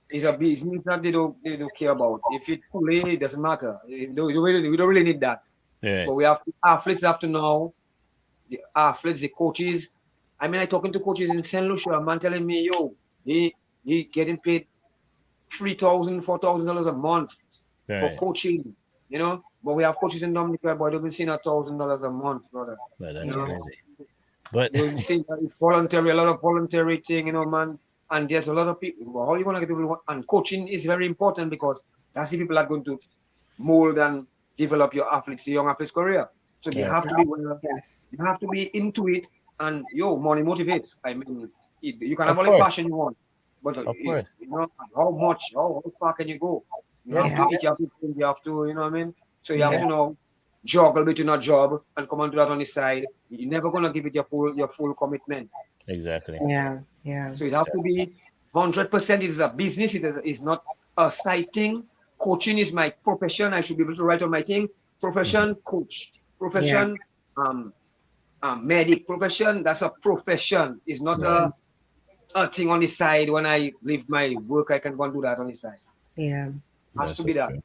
It's a business that they don't care about. If it's Kool-Aid, it doesn't matter. We don't really need that. Right. But athletes have to know, the athletes, the coaches. I mean, I talking to coaches in St. Lucia, a man telling me, yo, he getting paid $3,000, $4,000 a month for Right. coaching, But we have coaches in Dominica, but they've been seeing $1,000 a month, brother. But You that's know, crazy. But you see that it's voluntary, a lot of voluntary thing, man. And there's a lot of people. Well, how you gonna get people? And coaching is very important because that's the people that are going to mold and develop your athletes, your young athletes' career. So they right. have to be well, Yes. you have to be into it, and money motivates. I mean, you can have Of all the course. passion you want, but Of course. how far can you go? You have Yeah. to eat, you have to think, you have to, you know what I mean? So you have Yeah. to know juggle between a job and come and do that on the side. You're never gonna give it your full commitment. Exactly. Yeah. Yeah. So it have to be 100%. It is a business. It's not a side thing. Coaching is my profession. I should be able to write on my thing. Profession, coach. Profession, medic. Profession, that's a profession. It's not Right. a thing on the side. When I leave my work, I can go and do that on the side. Yeah. Has That's to so be that. true.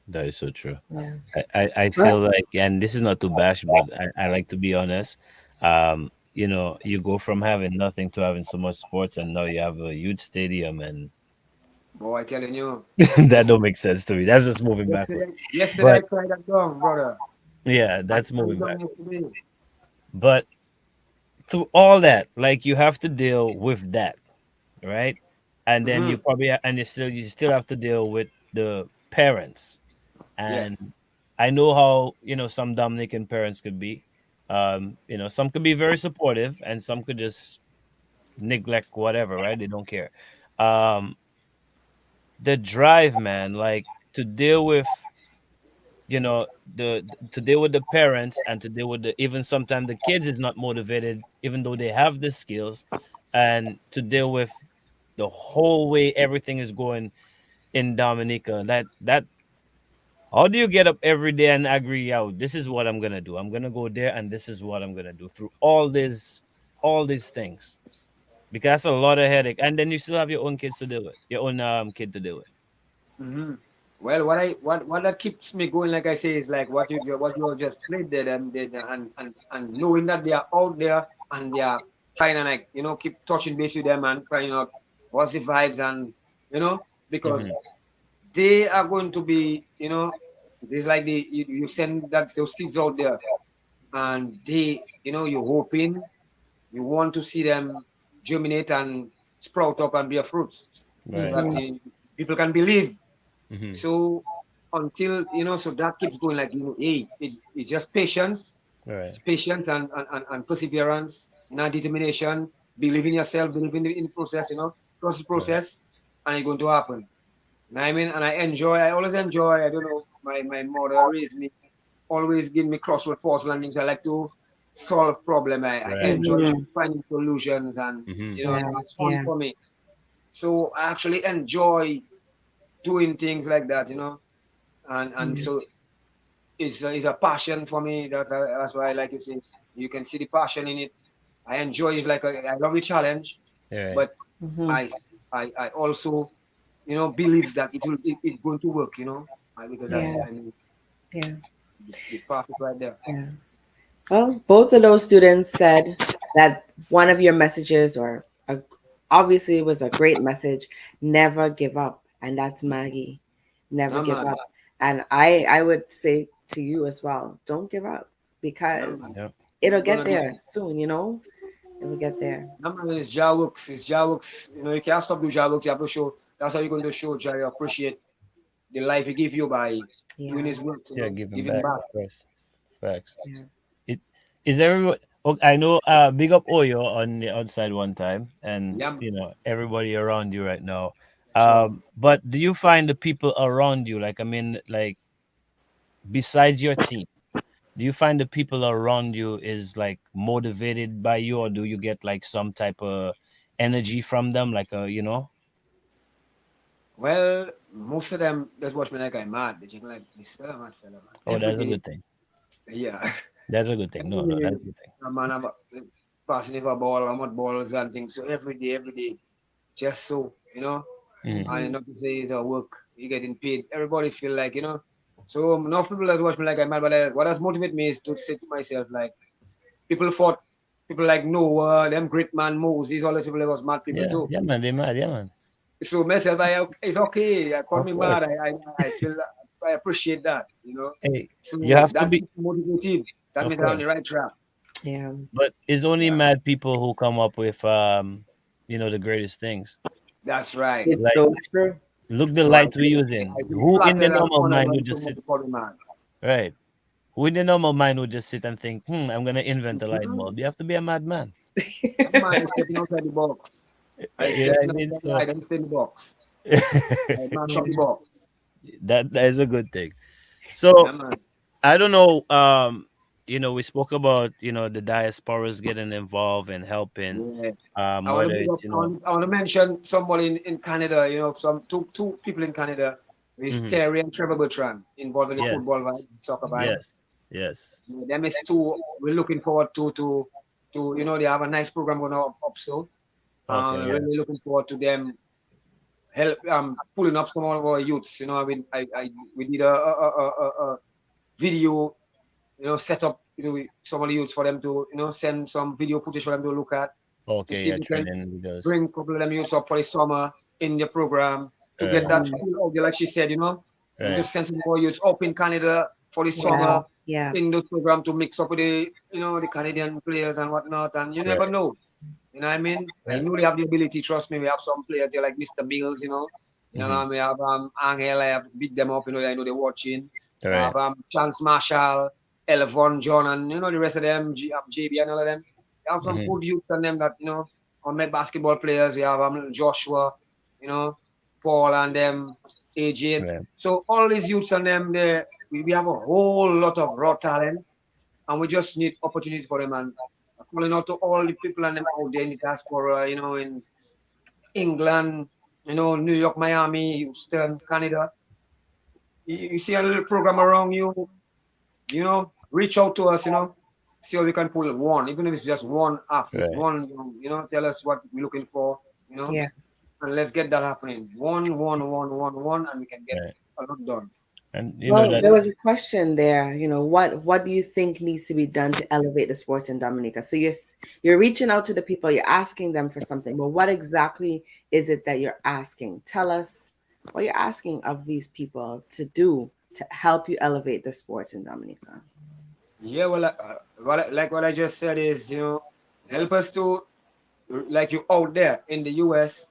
That is so true. Yeah. I feel like, and this is not to bash, but I like to be honest. You go from having nothing to having so much sports, and now you have a huge stadium, and Boy, I telling you. that don't make sense to me. That's just moving backward. Yesterday I But cried that down, brother. yeah, I that's cried moving down backwards. yesterday. But through all that, like you have to deal with that, right? And then Mm-hmm. you still have to deal with the parents. Yeah. And I know how, some Dominican parents could be. Some could be very supportive and some could just neglect whatever, right? They don't care. Um, the drive, man, like to deal with, to deal with the parents and to deal with the even sometimes the kids is not motivated, even though they have the skills, and to deal with the whole way everything is going in Dominica. That how do you get up every day and agree, out? This is what I'm gonna do. I'm gonna go there, and this is what I'm gonna do through all these things. Because that's a lot of headache, and then you still have your own kids to deal with, your own kid to deal with. Mm-hmm. Well, what that keeps me going, like I say, is like what you all just played there, and knowing that they are out there and they are trying to, like, keep touching base with them and trying out positive vibes, and because Mhm. they are going to be, it's like you send those seeds out there, and you're hoping, you want to see them germinate and sprout up and bear fruits, so Right. that Mhm. people can believe. Mhm. So until so that keeps going, like, hey, it's just patience. Right. It's patience and perseverance, determination, believe in yourself, believe in the process, trust the Right. process, and it's going to happen. And I mean, and I always enjoy, I don't know, my mother raised me, always give me crossword puzzle and things. I like to solve problem. I Right. enjoy Mhm. finding solutions, and Mhm. Yeah. it's fun Yeah. for me. So I actually enjoy doing things like that, and Mhm. so it's a passion for me. That's why I like to say, you can see the passion in it. I enjoy it, like I love the challenge, Right. but Hmm. I I also, believe that it's going to work, because Yeah, I mean yeah, the path is right there. yeah. Well, both of those students said that one of your messages, obviously it was a great message, never give up. And that's Maggie. Never Yeah, give man. up. And I would say to you as well, don't give up Yeah, because man. Yeah. it'll We're get gonna do there it. soon, It will get there. Yeah, man. It's Jah works. It's Jah works. You can't stop doing Jah works. You have to show. That's how you're going to show Jah you appreciate the life He give you by doing Yeah, His works. Yeah, giving Giving back, back. of course. Facts. yeah. It is everyone. Okay, I know. Big up Oyo on the outside one time, and Yeah, man. everybody around you right now. That's right. But do you find the people around you, like I mean, like besides your team, do you find the people around you is like motivated by you, or do you get like some type of energy from them, like Well, most of them just watch me like I'm mad. They just like, Mr. Mad fella, man. Oh, Every that's a day, good thing. yeah. That's a good thing. No, Every no, day, that's a good thing. man, I'm passing over ball, I'm at balls and things. So every day, just so, Hmm. and Hmm. enough to say it's a work, you're getting paid. Everybody feel like, So enough people that watch me like I'm mad, but what does motivate me is to say to myself, like, people fought, people like Noah, them great man Moses, all those people that was mad people Yeah, too. yeah, man. They mad. Yeah, man. So myself, it's okay. I call Of me mad. course. I feel I appreciate that. Hey, you So have to that be. keeps me motivated. That Of means I'm on the course. right track. Yeah. But it's only Yeah, mad people who come up with the greatest things. that's right. It's Like, so true. look the So light we're using. I feel Who in the flattered and normal honored mind when would just someone sit call me mad. right? Who in the normal mind would just sit and think, I'm gonna invent a light Mm-hmm. bulb. You have to be a madman. That man is stepping outside the box. I You know what I stepping mean? outside the So light and stay in the box. I mash up the Yeah. box. that is a good thing. Yeah, So man. I don't know. We spoke about the diasporas getting involved and helping. Yeah. I want to Whether big up, it's I want to mention somebody in Canada, some two people in Canada, is mhm. Terry and Trevor Bertrand, involved in the Yes, football vibe, soccer vibe. yes, yes. Them is two we're looking forward to they have a nice program going up so. Okay, yeah. Really looking forward to them help pulling up some of our youths. We did a video, set up some of the youths for them to send some video footage for them to look at to Okay, see if yeah. we can Training videos. bring a couple of them youths up for the summer in the program to get Right, that Mhm. feel out there, like she said, we right. just send some more youths up in Canada for the Yeah. summer Yeah. in those program to mix up with the Canadian players and whatnot. And you never Right. know. You know what I mean? I Yeah. know they have the ability. Trust me, we have some players here like Mr. Bills. Mm-hmm. We have Angel. I have to beat them up. I know they're watching. We Right. have Chance Marshall, Elvon John, and the rest of them, JB and all of them. We have some Mm-hmm. good youths on them that are met basketball players. We have Joshua, you know, Paul and them, AJ. Right. So all these youths on them, we have a whole lot of raw talent, and we just need opportunity for them. And calling out to all the people and them out there in the diaspora, in England, New York, Miami, Houston, Canada. You see a little program around you, reach out to us, see how we can pull one, even if it's just one athlete, Right. one, tell us what we're looking for, Yeah. and let's get that happening. One, and we can get Right. a lot done. And Well, that there was a question there. What do you think needs to be done to elevate the sports in Dominica? So you're reaching out to the people, you're asking them for something. But what exactly is it that you're asking? Tell us what you're asking of these people to do to help you elevate the sports in Dominica. Yeah, well, what I just said is, help us to, like you out there in the US,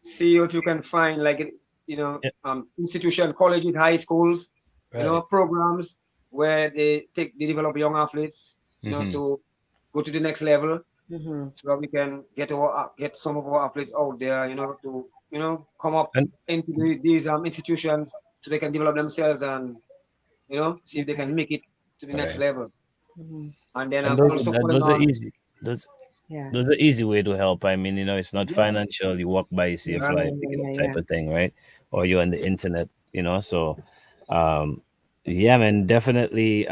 see if you can find yeah, institution, colleges, high schools, right. programs where they develop young athletes, Mm-hmm. to go to the next level, Mm-hmm. so that we can get some of our athletes out there, to come up And into these institutions so they can develop themselves and see if they can Okay. make it to the next right. level. Mm-hmm. And then And also calling those are on, easy. Those Yeah. those are easy way to help. I mean, it's not yeah, financial. You walk by, you see a Yeah. right, flyer, Yeah. pick it Yeah. up, Yeah. type of thing, right? Or you're on the internet. So, um, yeah, man, definitely.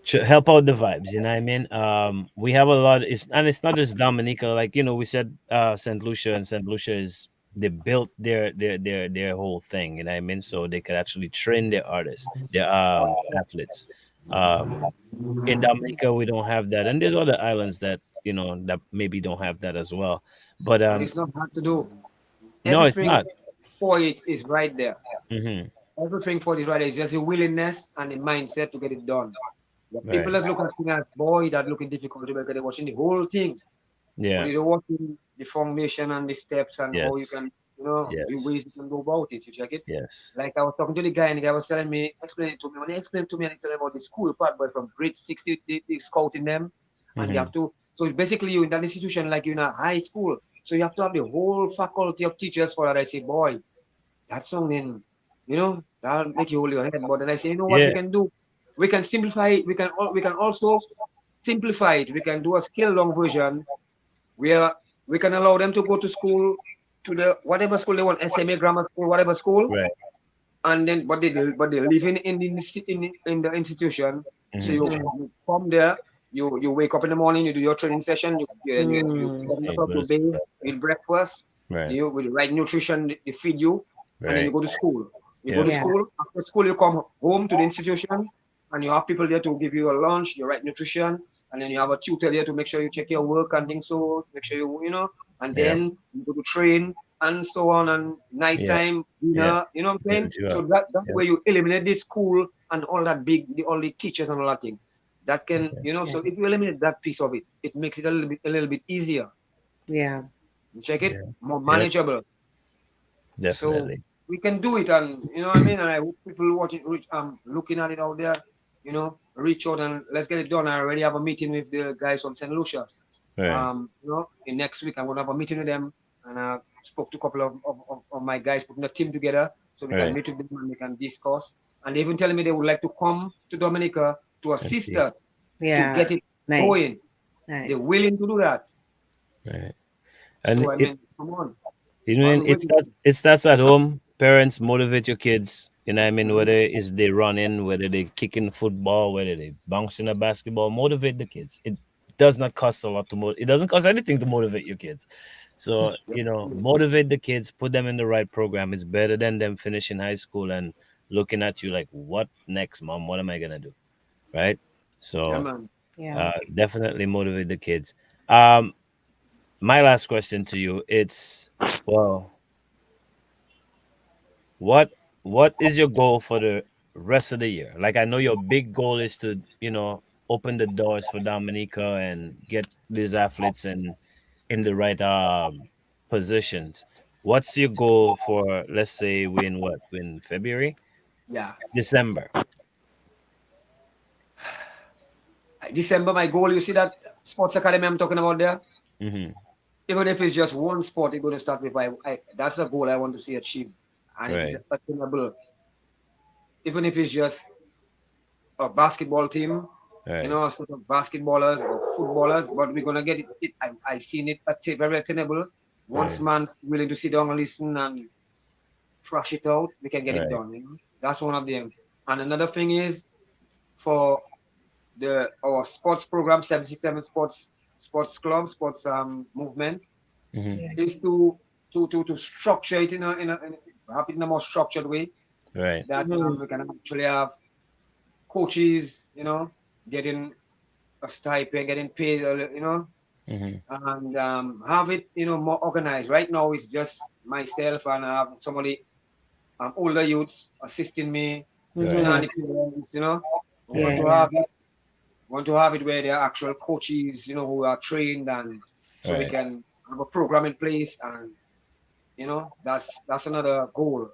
help out the vibes, you know what I mean? We have a lot, it's not just Dominica, like, we said St. Lucia, and St. Lucia is, they built their whole thing, you know what I mean? So they could actually train their artists, their athletes. Um in Dominica we don't have that, and there's other islands that, that maybe don't have that as well. But And it's not hard to do. no, it's Everything not. for it is right there. Hmm. Everything for it is right there. It's just the willingness and the mindset to get it done. The people Right. that look at things as boy that looking difficult because they're watching the whole thing. But Yeah. you're watching the foundation and the steps and how you Yes. can, the Yes. ways you can go about it. You check it. Yes. Like I was talking to the guy and the guy was telling me, explaining to me. When he explained to me and he told me about the school part, but from grade 6, they scouting them and they Hmm. have to. So basically, you in that institution, like you're in a high school. So you have to have the whole faculty of teachers for that. I say, boy, that's something, that'll make you hold your head. But then I say, you know what we Yeah. can do? We can simplify it. We can also simplify it. We can do a scale down version where we can allow them to go to school to the whatever school they want, SMA grammar school, whatever school, Right. and then but they live in the institution. So Hmm. you come there, you wake up in the morning, you do your training session, you Mm. 7 o'clock Go you to bathe, school. you eat breakfast, Right. you with the right nutrition they feed you, and then you Right. go to school. You go Yeah. to Yeah. school. After school, you come home to the institution, and you have people there to give you a lunch, your right nutrition, and then you have a tutor there to make sure you check your work and things. So make sure and Yeah. then you go to train and so on, and Yeah. nighttime Yeah. dinner. You know what I'm saying? Build you So up. that Yeah. way you eliminate the school and all that all the teachers and all that thing. That can, Yeah. so if you eliminate that piece of it, it makes it a little bit easier. Yeah. You check it, Yeah. more Yep. manageable. So Definitely. we can do it, and you know what I mean. And I hope people watching, looking at it out there, reach out and let's get it done. I already have a meeting with the guys from St. Lucia. Right. In next week I'm gonna have a meeting with them, and I spoke to a couple of my guys putting a team together so we can Right. meet with them and we can discuss. And they even telling me they would like to come to Dominica to And assist see. us to Yeah. get it Nice. going. They're Nice. willing to do that. Right. And So I it, mean, come on, you why are know, we it waiting? starts it starts at home. Parents motivate your kids. You know what I mean? Mhm. Whether it's they running, whether they kicking football, whether they bouncing a basketball, motivate the kids. It does not cost a lot to motivate. It doesn't cost anything to motivate your kids. So, motivate the kids, put them in the right program. It's better than them finishing high school and looking at you like, what next, mom? What am I gonna do? Right? Yeah, So man. Yeah. definitely motivate the kids. Um, my last question to you, it's, well, what what is your goal for the rest of the year? Like, I know your big goal is to, open the doors for Dominica and get these athletes in the right positions. What's your goal for, let's say, we in what? We in February? Yeah. December. December, my goal. You see that sports academy I'm talking about there? Mm-hmm. Even if it's just one sport, you're going to start with. That's a goal I want to see achieved, and it's Right. attainable. Even if it's just a basketball team, Right. a sort of basketballers or footballers, but we're gonna get it. I seen it very attainable. Once Right. man's willing to sit down and listen and thrash it out, we can get it Right. done. That's one of them. And another thing is for our sports program, 767 sports club, sports movement, Mm-hmm. Yeah. is to structure it have it in a more structured way Right. that Mhm. we can actually have coaches, getting a stipend, getting paid, Mm-hmm. and have it, more organized. Right now, it's just myself and I have somebody, older youths assisting me, Right. and Mhm. the parents, who Yeah. want to have it where there are actual coaches, who are trained, and so we Right. can have a program in place, and that's another goal.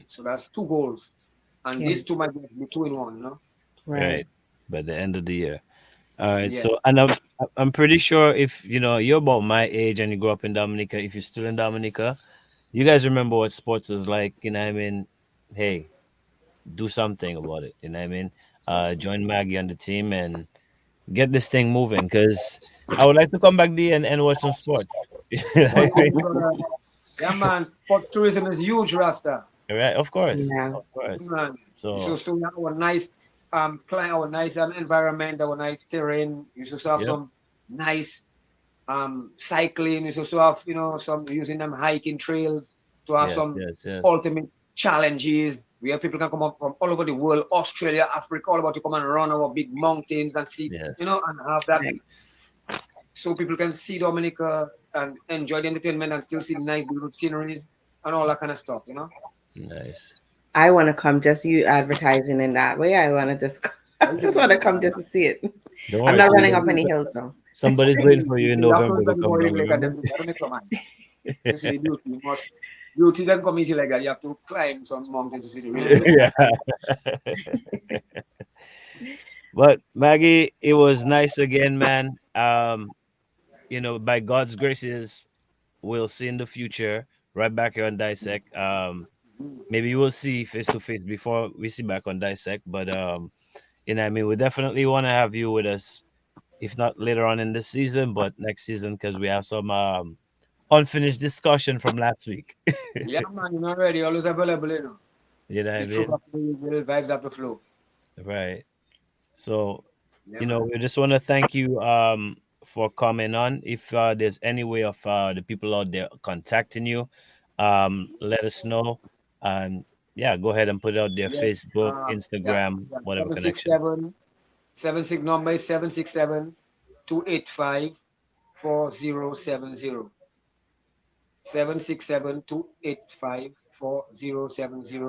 So that's two goals, and Yeah. these two might be two in one. Right. Right. By the end of the year. All right. Yeah. So, and I'm pretty sure if you're about my age and you grew up in Dominica, if you're still in Dominica, you guys remember what sports is like. You know what I mean? Hey, do something about it. You know what I mean? Join Maggie on the team and get this thing moving. Because I would like to come back there and watch some sports. Oh yes, brother. Yeah, man. Sports tourism is huge, Rasta. Right? Of course, Yeah. of course. Man. So So we have a nice our nice environment, our nice terrain. You should have Yep. some nice cycling. You should have some using them hiking trails to have Yes. some Yes. Yes. ultimate challenges where people can come up from all over the world, Australia, Africa, all about to come and run our big mountains and see, Yes. and have that Nice. so people can see Dominica and enjoy the entertainment and still see the nice beautiful sceneries and all that kind of stuff. Nice. I want to come just you advertising in that way. I want to just, I just want to come just to see it. Don't I'm worry. not running up any hills though. Somebody's waiting for you in You have to November to spend come more down. like that. Remember? Don't make some money. You see the beauty. Beauty doesn't come easy like that. You have to climb some mountains to see the real beauty. Yeah. But Maggie, it was nice again, man. By God's graces, we'll see in the future. Right back here on Dissect. Maybe you will see face to face before we see back on Dissect. But what I mean, we definitely want to have you with us, if not later on in the season, but next season, because we have some unfinished discussion from last week. Yeah, man, you're not ready. Always available. You know what I The truth mean? of the vibes have to flow. Right. So, Yeah, man. we just want to thank you for coming on. If there's any way of the people out there contacting you, let us know. Yeah, go ahead and put out their Yes. Facebook, Yeah. Instagram, whatever connection. 767 76 number is 767 285 4070. 767 285 4070.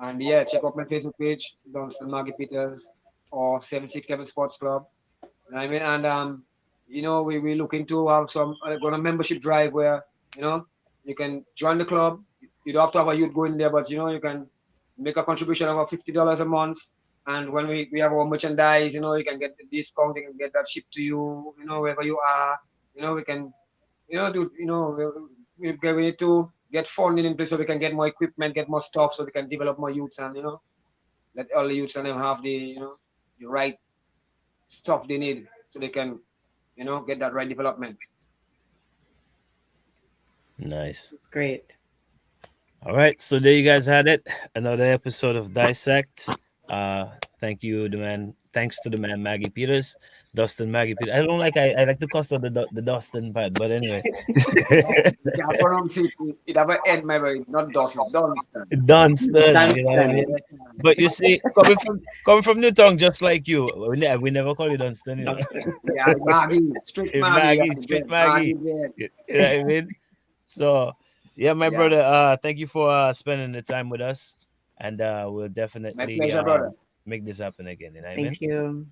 And yeah, check out my Facebook page, Dunstan Maggie Peters or 767 Sports Club. I mean, and we're looking to have some going a membership drive where you can join the club. You don't have to have a youth going there, but you can make a contribution of about $50 a month. And when we have our merchandise, you can get the discount. You can get that shipped to you, wherever you are. We can, we need to get funding in place so we can get more equipment, get more stuff, so we can develop more youths and let all the youths and them have the right stuff they need so they can get that right development. Nice. It's great. All right, so there you guys had it. Another episode of Dissect. Thank you, the man. Thanks to the man Maggie Peters, Dustin Maggie Peters. I don't like I like to call the Dustin part, but anyway. Yeah, pronounce it. It have an end, my boy. Not Dawson, Dunstan. Dunstan, you know what I Dunstan. mean? But you see, coming from Newtown, just like you, we never call you Dunstan, you know. Yeah, Maggie, strict Maggie. Maggie, straight Maggie. You know what I mean? So, yeah, my Yeah. brother, thank you for spending the time with us, and we'll My definitely pleasure, brother. make this happen again. You know what I mean? Thank you.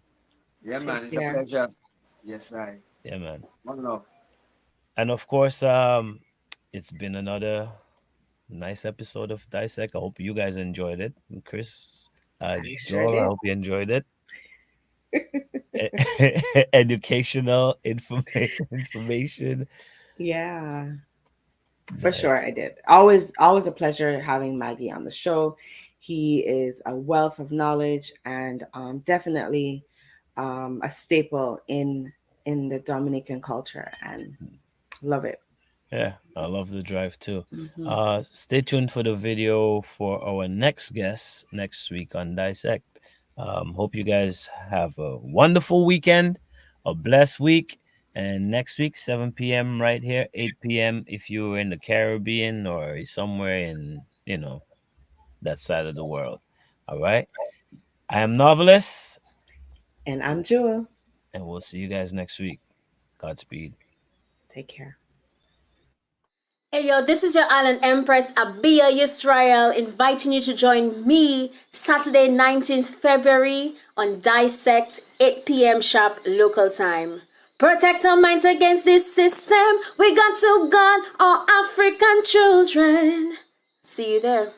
Yeah, Take man, it's care. a pleasure. Yes, I. Yeah, man. One love. And of course, it's been another nice episode of Dissect. I hope you guys enjoyed it. And Chris, sure Joel, I did. hope you enjoyed it. Educational information. Yeah, for Right. sure I did. Always a pleasure having Maggie on the show. He is a wealth of knowledge and definitely a staple in the Dominican culture, and love it. Yeah, I love the drive too. Mhm. Stay tuned for the video for our next guest next week on Dissect. Hope you guys have a wonderful weekend, a blessed week, and next week 7 p.m. right here, 8 p.m. if you're in the Caribbean or somewhere in that side of the world. All right. I am Novelist, And I'm Jewel. and we'll see you guys next week. Godspeed. Take care. Hey yo, this is your island empress Abia Yisrael inviting you to join me Saturday 19th February on Dissect 8 p.m. sharp local time. Protect our minds against this system. We got to guard our African children. See you there.